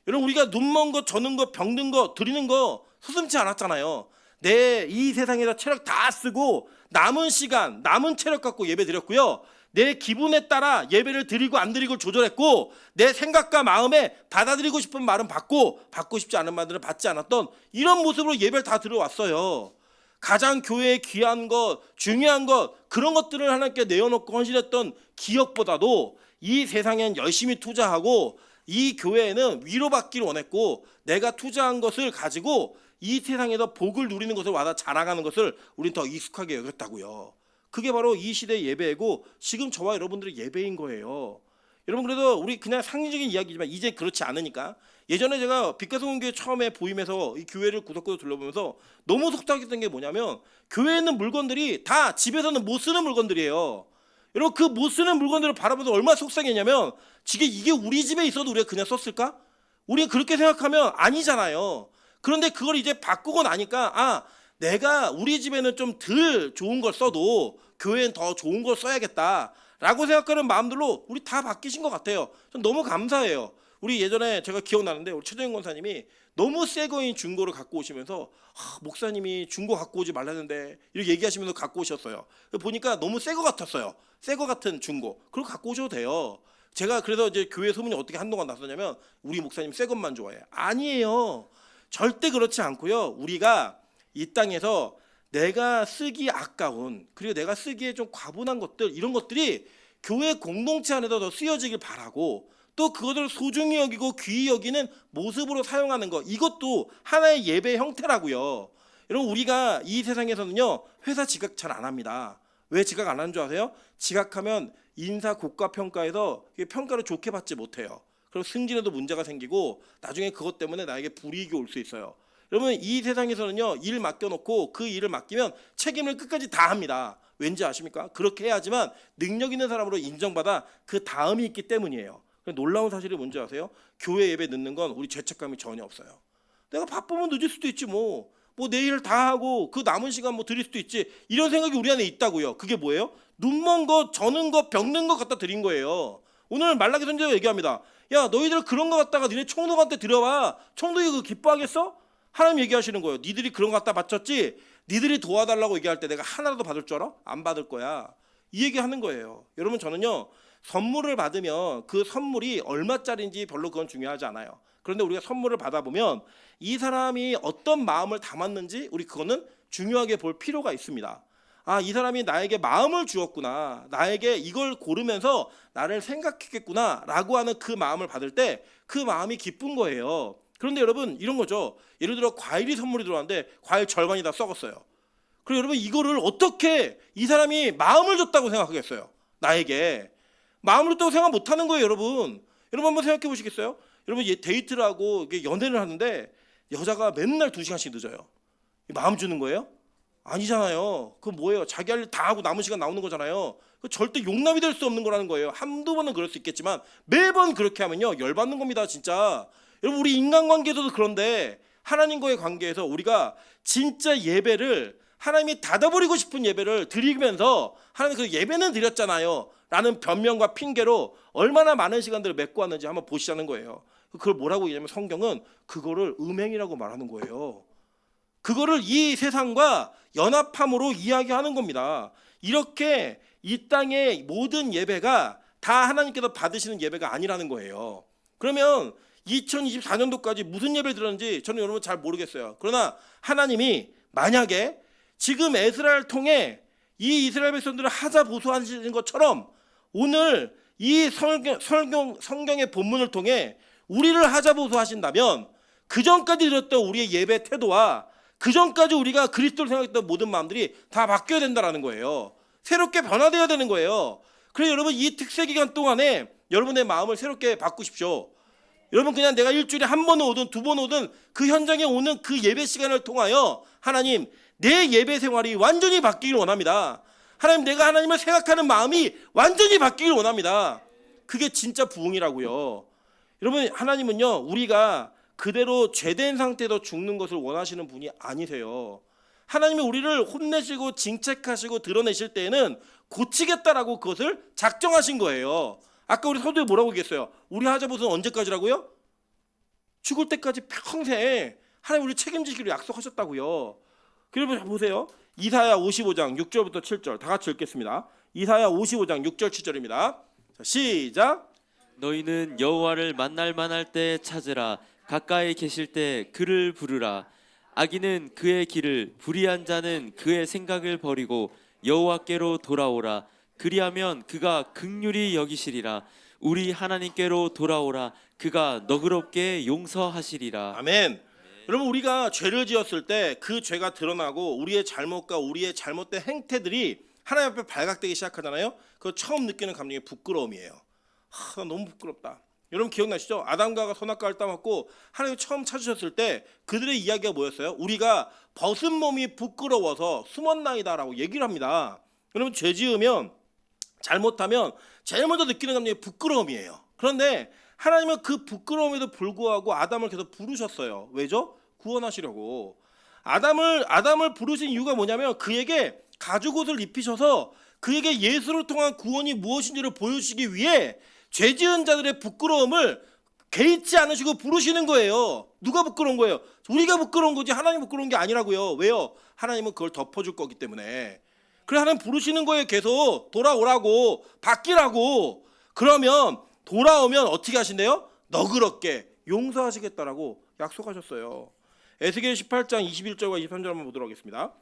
여러분 우리가 눈먼 것, 저는 것, 병든 것 드리는 거 서슴지 않았잖아요. 내 이 세상에다 체력 다 쓰고 남은 시간, 남은 체력 갖고 예배 드렸고요. 내 기분에 따라 예배를 드리고 안 드리고 조절했고 내 생각과 마음에 받아들이고 싶은 말은 받고 싶지 않은 말들은 받지 않았던 이런 모습으로 예배를 다 들어왔어요. 가장 교회에 귀한 것, 중요한 것, 그런 것들을 하나님께 내어놓고 헌신했던 기억보다도 이 세상엔 열심히 투자하고 이 교회에는 위로받기를 원했고 내가 투자한 것을 가지고 이 세상에서 복을 누리는 것을 와다 자랑하는 것을 우리는 더 익숙하게 여겼다고요. 그게 바로 이 시대의 예배이고 지금 저와 여러분들의 예배인 거예요. 여러분 그래도 우리 그냥 상징적인 이야기지만 이제 그렇지 않으니까 예전에 제가 빛가성교회 처음에 보임해서 이 교회를 구석구석 둘러보면서 너무 속닥였던 게 뭐냐면 교회에 있는 물건들이 다 집에서는 못 쓰는 물건들이에요. 여러분 그 못 쓰는 물건들을 바라보면서 얼마나 속상했냐면 이게 우리 집에 있어도 우리가 그냥 썼을까? 우리가 그렇게 생각하면 아니잖아요. 그런데 그걸 이제 바꾸고 나니까 내가 우리 집에는 좀 덜 좋은 걸 써도 교회엔 더 좋은 걸 써야겠다라고 생각하는 마음들로 우리 다 바뀌신 것 같아요. 전 너무 감사해요. 우리 예전에 제가 기억나는데 우리 최정인 권사님이 너무 새 거인 중고를 갖고 오시면서 목사님이 중고 갖고 오지 말라는데 이렇게 얘기하시면서 갖고 오셨어요. 보니까 너무 새 거 같았어요. 새 거 같은 중고. 그걸 갖고 오셔도 돼요. 제가 그래서 이제 교회 소문이 어떻게 한동안 났었냐면 우리 목사님 새 것만 좋아해. 아니에요. 절대 그렇지 않고요. 우리가 이 땅에서 내가 쓰기 아까운 그리고 내가 쓰기에 좀 과분한 것들 이런 것들이 교회 공동체 안에서 더 쓰여지길 바라고 또 그것을 소중히 여기고 귀히 여기는 모습으로 사용하는 것 이것도 하나의 예배 형태라고요. 여러분 우리가 이 세상에서는요 회사 지각 잘 안 합니다. 왜 지각 안 하는 줄 아세요? 지각하면 인사 고가 평가에서 평가를 좋게 받지 못해요. 그럼 승진에도 문제가 생기고 나중에 그것 때문에 나에게 불이익이 올 수 있어요. 여러분 이 세상에서는요 일 맡겨놓고 그 일을 맡기면 책임을 끝까지 다 합니다. 왠지 아십니까? 그렇게 해야지만 능력 있는 사람으로 인정받아 그 다음이 있기 때문이에요. 놀라운 사실이 뭔지 아세요? 교회 예배 늦는 건 우리 죄책감이 전혀 없어요. 내가 바쁘면 늦을 수도 있지 뭐 내일 다 하고 그 남은 시간 드릴 수도 있지 이런 생각이 우리 안에 있다고요. 그게 뭐예요? 눈먼 것, 저는 것, 병든 것 갖다 드린 거예요. 오늘 말라기 선지자가 얘기합니다. 야 너희들 그런 거 갖다가 니네 총독한테 드려봐. 총독이 그거 기뻐하겠어? 하나님 얘기하시는 거예요. 니들이 그런 거 갖다 바쳤지 니들이 도와달라고 얘기할 때 내가 하나라도 받을 줄 알아? 안 받을 거야. 이 얘기하는 거예요. 여러분 저는요 선물을 받으면 그 선물이 얼마짜리인지 별로 그건 중요하지 않아요. 그런데 우리가 선물을 받아보면 이 사람이 어떤 마음을 담았는지 우리 그거는 중요하게 볼 필요가 있습니다. 이 사람이 나에게 마음을 주었구나. 나에게 이걸 고르면서 나를 생각했겠구나 라고 하는 그 마음을 받을 때 그 마음이 기쁜 거예요. 그런데 여러분 이런 거죠. 예를 들어 과일이 선물이 들어왔는데 과일 절반이 다 썩었어요. 그리고 여러분 이거를 어떻게 이 사람이 마음을 줬다고 생각하겠어요? 나에게 마음을 줬다고 생각 못하는 거예요. 여러분 한번 생각해 보시겠어요? 여러분 데이트를 하고 연애를 하는데 여자가 맨날 2시간씩 늦어요. 마음 주는 거예요? 아니잖아요. 그건 뭐예요? 자기 할 일 다 하고 남은 시간 나오는 거잖아요. 그 절대 용납이 될 수 없는 거라는 거예요. 한두 번은 그럴 수 있겠지만 매번 그렇게 하면요 열받는 겁니다. 진짜 여러분 우리 인간관계에서도 그런데 하나님과의 관계에서 우리가 진짜 예배를 하나님이 닫아버리고 싶은 예배를 드리면서 하나님 그 예배는 드렸잖아요 라는 변명과 핑계로 얼마나 많은 시간들을 맺고 왔는지 한번 보시자는 거예요. 그걸 뭐라고 얘기하면 성경은 그거를 음행이라고 말하는 거예요. 그거를 이 세상과 연합함으로 이야기하는 겁니다. 이렇게 이 땅의 모든 예배가 다 하나님께서 받으시는 예배가 아니라는 거예요. 그러면 2024년도까지 무슨 예배를 드렸는지 저는 여러분 잘 모르겠어요. 그러나 하나님이 만약에 지금 에스라를 통해 이 이스라엘 백성들을 하자 보수하시는 것처럼 오늘 이 성경의 본문을 통해 우리를 하자 보수하신다면 그 전까지 드렸던 우리의 예배 태도와 그 전까지 우리가 그리스도를 생각했던 모든 마음들이 다 바뀌어야 된다는 거예요. 새롭게 변화되어야 되는 거예요. 그래서 여러분 이 특세 기간 동안에 여러분의 마음을 새롭게 바꾸십시오. 여러분 그냥 내가 일주일에 한 번 오든 두 번 오든 그 현장에 오는 그 예배 시간을 통하여 하나님 내 예배 생활이 완전히 바뀌길 원합니다. 하나님 내가 하나님을 생각하는 마음이 완전히 바뀌길 원합니다. 그게 진짜 부흥이라고요. 여러분 하나님은요 우리가 그대로 죄된 상태에서 죽는 것을 원하시는 분이 아니세요. 하나님이 우리를 혼내시고 징책하시고 드러내실 때에는 고치겠다라고 그것을 작정하신 거예요. 아까 우리 서두에 뭐라고 얘기했어요? 우리 하자보수는 언제까지라고요? 죽을 때까지 평생 하나님 우리 책임지기로 약속하셨다고요. 그리고 보세요. 이사야 55장 6절부터 7절 다 같이 읽겠습니다. 이사야 55장 6절 7절입니다. 자, 시작. 너희는 여호와를 만날 만할 때 찾으라. 가까이 계실 때 그를 부르라. 악인은 그의 길을, 불의한 자는 그의 생각을 버리고 여호와께로 돌아오라. 그리하면 그가 긍휼히 여기시리라. 우리 하나님께로 돌아오라. 그가 너그럽게 용서하시리라. 아멘. 여러분 우리가 죄를 지었을 때 그 죄가 드러나고 우리의 잘못과 우리의 잘못된 행태들이 하나님 앞에 발각되기 시작하잖아요. 그 처음 느끼는 감정이 부끄러움이에요. 나 너무 부끄럽다. 여러분 기억나시죠? 아담과 선악과를 따먹고 하나님 처음 찾으셨을 때 그들의 이야기가 뭐였어요? 우리가 벗은 몸이 부끄러워서 숨었나이다라고 얘기를 합니다. 여러분 죄 지으면 잘못하면 제일 먼저 느끼는 감정이 부끄러움이에요. 그런데 하나님은 그 부끄러움에도 불구하고 아담을 계속 부르셨어요. 왜죠? 구원하시려고. 아담을 부르신 이유가 뭐냐면 그에게 가죽옷을 입히셔서 그에게 예수를 통한 구원이 무엇인지를 보여주시기 위해 죄 지은 자들의 부끄러움을 개의치 않으시고 부르시는 거예요. 누가 부끄러운 거예요? 우리가 부끄러운 거지 하나님 부끄러운 게 아니라고요. 왜요? 하나님은 그걸 덮어줄 거기 때문에. 그래 하나님 부르시는 거예요. 계속 돌아오라고, 바뀌라고. 그러면 돌아오면 어떻게 하신대요? 너그럽게 용서하시겠다라고 약속하셨어요. 에스겔 18장 21절과 23절 한번 보도록 하겠습니다.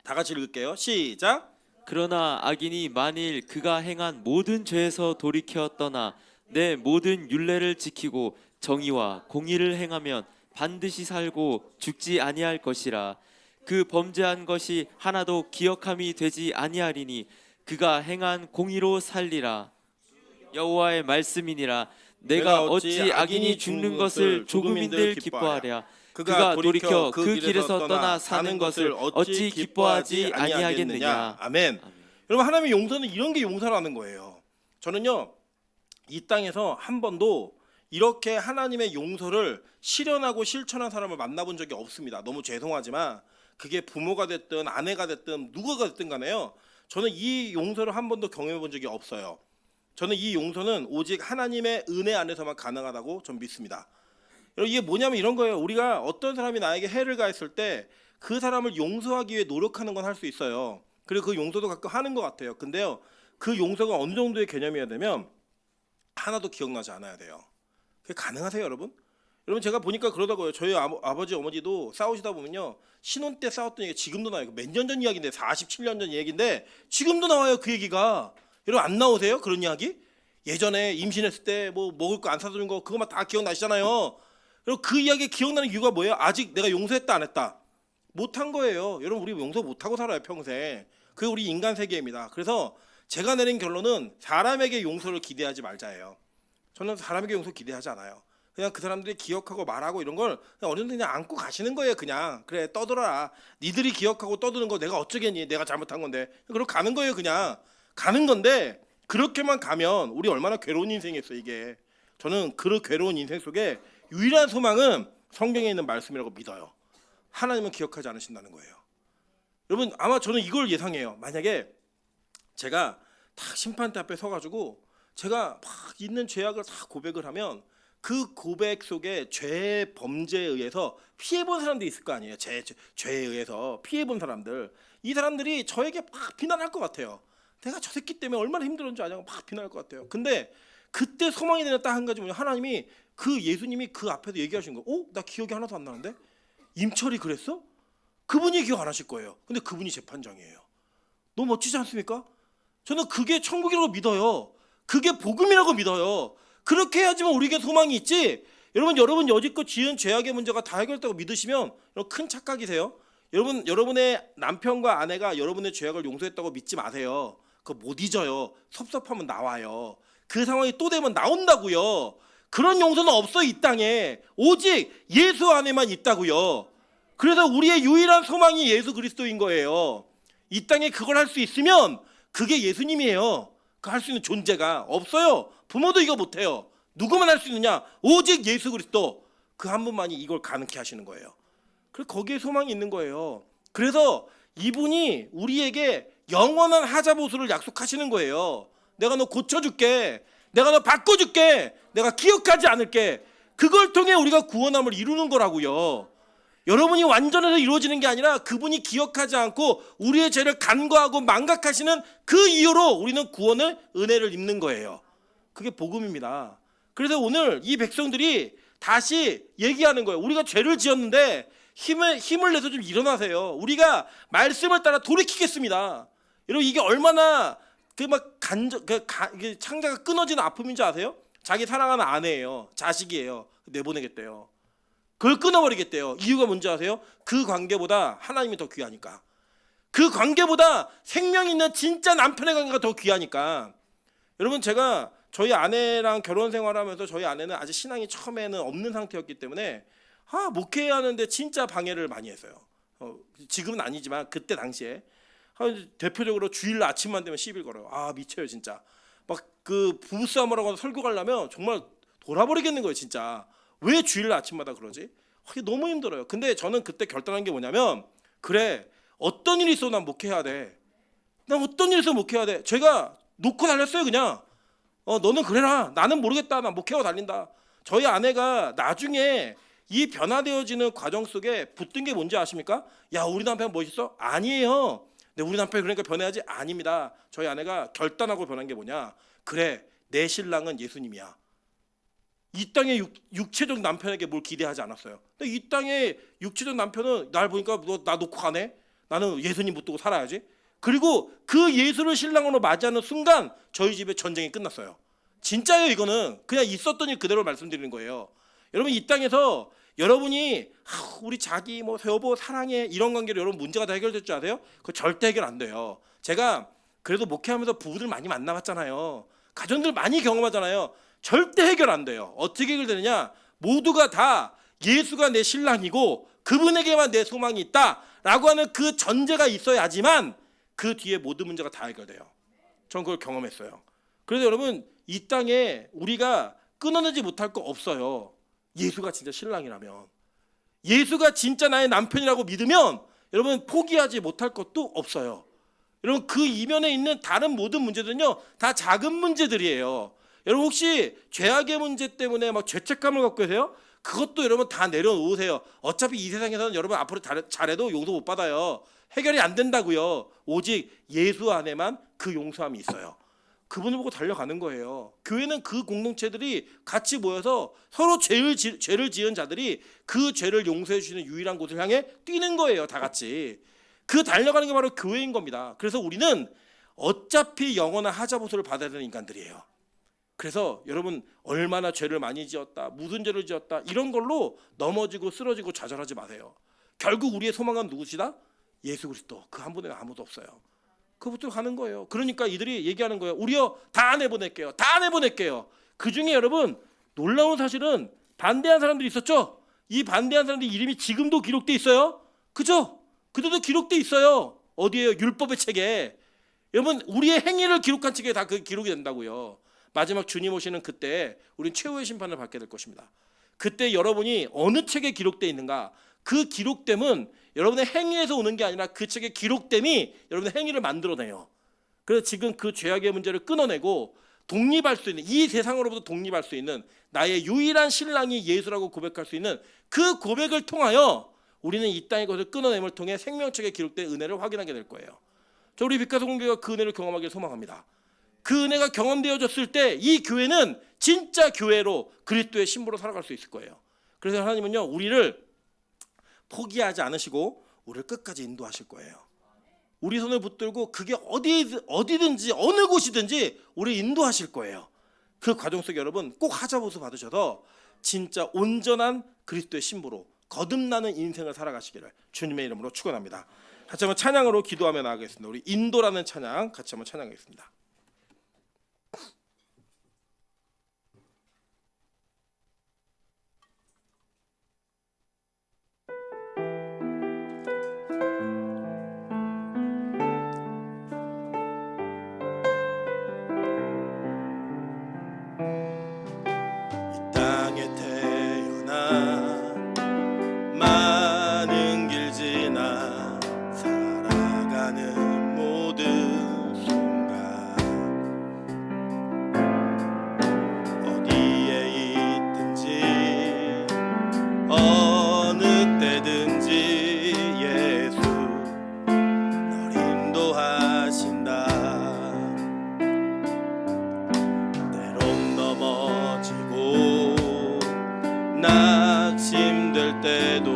다 같이 읽을게요. 시작. 그러나 악인이 만일 그가 행한 모든 죄에서 돌이켜 떠나 내 모든 율례를 지키고 정의와 공의를 행하면 반드시 살고 죽지 아니할 것이라. 그 범죄한 것이 하나도 기억함이 되지 아니하리니 그가 행한 공의로 살리라. 여호와의 말씀이니라. 내가 어찌 악인이 죽는 것을 조금인들 기뻐하랴. 그가 돌이켜 그 길에서 떠나 사는 것을 어찌 기뻐하지 아니하겠느냐. 아멘. 여러분 하나님의 용서는 이런 게 용서라는 거예요. 저는요 이 땅에서 한 번도 이렇게 하나님의 용서를 실현하고 실천한 사람을 만나본 적이 없습니다. 너무 죄송하지만 그게 부모가 됐든 아내가 됐든 누구가 됐든 간에요. 저는 이 용서를 한 번도 경험해 본 적이 없어요. 저는 이 용서는 오직 하나님의 은혜 안에서만 가능하다고 전 믿습니다. 여러분 이게 뭐냐면 이런 거예요. 우리가 어떤 사람이 나에게 해를 가했을 때 그 사람을 용서하기 위해 노력하는 건 할 수 있어요. 그리고 그 용서도 가끔 하는 것 같아요. 근데요 그 용서가 어느 정도의 개념이어야 되면 하나도 기억나지 않아야 돼요. 그게 가능하세요 여러분? 여러분 제가 보니까 그러다고요. 저희 아버지 어머니도 싸우시다 보면요 신혼 때 싸웠던 얘기 지금도 나와요. 몇 년 전 이야기인데 47년 전 얘기인데 지금도 나와요 그 얘기가. 여러분 안 나오세요 그런 이야기? 예전에 임신했을 때 뭐 먹을 거 안 사주는 거 그거만 다 기억나시잖아요. 여러분 그 이야기 기억나는 이유가 뭐예요? 아직 내가 용서했다 안 했다? 못한 거예요. 여러분 우리 용서 못하고 살아요 평생. 그게 우리 인간 세계입니다. 그래서 제가 내린 결론은 사람에게 용서를 기대하지 말자예요. 저는 사람에게 용서 기대하지 않아요. 그냥 그 사람들이 기억하고 말하고 이런 걸 그냥 어느 정도 그냥 안고 가시는 거예요. 그냥 그래 떠들어라. 니들이 기억하고 떠드는 거 내가 어쩌겠니? 내가 잘못한 건데. 그러고 가는 거예요. 그냥 가는 건데 그렇게만 가면 우리 얼마나 괴로운 인생이었어 이게. 저는 그 괴로운 인생 속에 유일한 소망은 성경에 있는 말씀이라고 믿어요. 하나님은 기억하지 않으신다는 거예요. 여러분 아마 저는 이걸 예상해요. 만약에 제가 다 심판대 앞에 서가지고 제가 막 있는 죄악을 다 고백을 하면 그 고백 속에 죄 범죄에 의해서 피해본 사람들이 있을 거 아니에요. 죄에 의해서 피해본 사람들. 이 사람들이 저에게 막 비난할 것 같아요. 내가 저 새끼 때문에 얼마나 힘들었는지 아냐고 막 비난할 것 같아요. 근데 그때 소망이 되는 딱 한 가지 뭐냐. 하나님이 그 예수님이 그 앞에서 얘기하신 거. 나 기억이 하나도 안 나는데? 임철이 그랬어? 그분이 기억 안 하실 거예요. 근데 그분이 재판장이에요. 너무 멋지지 않습니까? 저는 그게 천국이라고 믿어요. 그게 복음이라고 믿어요. 그렇게 해야지만 우리에게 소망이 있지. 여러분 여지껏 지은 죄악의 문제가 다 해결됐다고 믿으시면 여러분 큰 착각이세요. 여러분의 남편과 아내가 여러분의 죄악을 용서했다고 믿지 마세요. 그거 못 잊어요. 섭섭하면 나와요. 그 상황이 또 되면 나온다고요. 그런 용서는 없어요 이 땅에. 오직 예수 안에만 있다고요. 그래서 우리의 유일한 소망이 예수 그리스도인 거예요. 이 땅에 그걸 할 수 있으면 그게 예수님이에요. 그 할 수 있는 존재가 없어요. 부모도 이거 못해요. 누구만 할 수 있느냐? 오직 예수 그리스도. 그 한 분만이 이걸 가능케 하시는 거예요. 그래서 거기에 소망이 있는 거예요. 그래서 이분이 우리에게 영원한 하자보수를 약속하시는 거예요. 내가 너 고쳐줄게. 내가 너 바꿔줄게. 내가 기억하지 않을게. 그걸 통해 우리가 구원함을 이루는 거라고요. 여러분이 완전해서 이루어지는 게 아니라 그분이 기억하지 않고 우리의 죄를 간과하고 망각하시는 그 이유로 우리는 구원을 은혜를 입는 거예요. 그게 복음입니다. 그래서 오늘 이 백성들이 다시 얘기하는 거예요. 우리가 죄를 지었는데 힘을 내서 좀 일어나세요. 우리가 말씀을 따라 돌이키겠습니다. 여러분 이게 얼마나 창자가 끊어지는 아픔인지 아세요? 자기 사랑하는 아내예요. 자식이에요. 내보내겠대요. 그걸 끊어버리겠대요. 이유가 뭔지 아세요? 그 관계보다 하나님이 더 귀하니까. 그 관계보다 생명 있는 진짜 남편의 관계가 더 귀하니까. 여러분 제가 저희 아내랑 결혼 생활하면서 저희 아내는 아직 신앙이 처음에는 없는 상태였기 때문에 목회해야 하는데 진짜 방해를 많이 했어요. 지금은 아니지만 그때 당시에 대표적으로 주일 아침만 되면 시비를 걸어요. 미쳐요 진짜. 막 그 부부싸움을 하고 설교 가려면 정말 돌아버리겠는 거예요 진짜. 왜 주일 아침마다 그러지? 이게 너무 힘들어요. 근데 저는 그때 결단한 게 뭐냐면, 그래, 어떤 일이 있어도 난 목회해야 돼. 난 어떤 일이 있어도 목회해야 돼. 제가 놓고 달렸어요. 그냥 너는 그래라, 나는 모르겠다, 난 목회하고 달린다. 저희 아내가 나중에 이 변화되어지는 과정 속에 붙든 게 뭔지 아십니까? 야, 우리 남편 멋있어? 아니에요. 근데 우리 남편이 그러니까 변해야지? 아닙니다. 저희 아내가 결단하고 변한 게 뭐냐? 그래, 내 신랑은 예수님이야. 이 땅의 육체적 남편에게 뭘 기대하지 않았어요. 근데 이 땅의 육체적 남편은 날 보니까 너 나 놓고 가네? 나는 예수님 붙들고 살아야지. 그리고 그 예수를 신랑으로 맞이하는 순간 저희 집에 전쟁이 끝났어요. 진짜예요. 이거는 그냥 있었던 일 그대로 말씀드리는 거예요. 여러분, 이 땅에서 여러분이 우리 자기 뭐 여보 사랑해 이런 관계로 여러분 문제가 다 해결될 줄 아세요? 그거 절대 해결 안 돼요. 제가 그래도 목회하면서 부부들 많이 만나봤잖아요. 가정들 많이 경험하잖아요. 절대 해결 안 돼요. 어떻게 해결되느냐? 모두가 다 예수가 내 신랑이고 그분에게만 내 소망이 있다라고 하는 그 전제가 있어야지만 그 뒤에 모든 문제가 다 해결돼요. 전 그걸 경험했어요. 그래서 여러분, 이 땅에 우리가 끊어내지 못할 거 없어요. 예수가 진짜 신랑이라면, 예수가 진짜 나의 남편이라고 믿으면 여러분 포기하지 못할 것도 없어요. 여러분, 그 이면에 있는 다른 모든 문제들은요 다 작은 문제들이에요. 여러분, 혹시 죄악의 문제 때문에 막 죄책감을 갖고 계세요? 그것도 여러분 다 내려놓으세요. 어차피 이 세상에서는 여러분 앞으로 잘해도 용서 못 받아요. 해결이 안 된다고요. 오직 예수 안에만 그 용서함이 있어요. 그분을 보고 달려가는 거예요. 교회는 그 공동체들이 같이 모여서 서로 죄를 지은 자들이 그 죄를 용서해 주시는 유일한 곳을 향해 뛰는 거예요. 다 같이. 그 달려가는 게 바로 교회인 겁니다. 그래서 우리는 어차피 영원한 하자보수를 받아야 되는 인간들이에요. 그래서 여러분, 얼마나 죄를 많이 지었다, 무슨 죄를 지었다 이런 걸로 넘어지고 쓰러지고 좌절하지 마세요. 결국 우리의 소망은 누구시다? 예수 그리스도. 그 한 분에 아무도 없어요. 그부터 가는 거예요. 그러니까 이들이 얘기하는 거예요. 우리요 다 내보낼게요. 다 내보낼게요. 그중에 여러분 놀라운 사실은 반대한 사람들이 있었죠. 이 반대한 사람들 이름이 지금도 기록돼 있어요. 그죠? 그들도 기록돼 있어요. 어디에요? 율법의 책에. 여러분, 우리의 행위를 기록한 책에 다 그 기록이 된다고요. 마지막 주님 오시는 그때 우리는 최후의 심판을 받게 될 것입니다. 그때 여러분이 어느 책에 기록되어 있는가, 그 기록됨은 여러분의 행위에서 오는 게 아니라 그 책의 기록됨이 여러분의 행위를 만들어내요. 그래서 지금 그 죄악의 문제를 끊어내고 독립할 수 있는, 이 세상으로부터 독립할 수 있는 나의 유일한 신랑이 예수라고 고백할 수 있는 그 고백을 통하여 우리는 이 땅의 것을 끊어냄을 통해 생명책에 기록된 은혜를 확인하게 될 거예요. 저 우리 빛가서 공교회가 그 은혜를 경험하기를 소망합니다. 그 은혜가 경험되어졌을 때 이 교회는 진짜 교회로 그리스도의 신부로 살아갈 수 있을 거예요. 그래서 하나님은요 우리를 포기하지 않으시고 우리를 끝까지 인도하실 거예요. 우리 손을 붙들고 그게 어디든지 어느 곳이든지 우리 인도하실 거예요. 그 과정 속에 여러분 꼭 하자보수 받으셔서 진짜 온전한 그리스도의 신부로 거듭나는 인생을 살아가시기를 주님의 이름으로 축원합니다. 같이 한번 찬양으로 기도하며 나가겠습니다. 우리 인도라는 찬양 같이 한번 찬양하겠습니다. 많은 길 지나 살아가는 모든 순간 어디에 있든지 어느 때든지 예수 널 인도하신다. 때론 넘어지고 낙심될 때도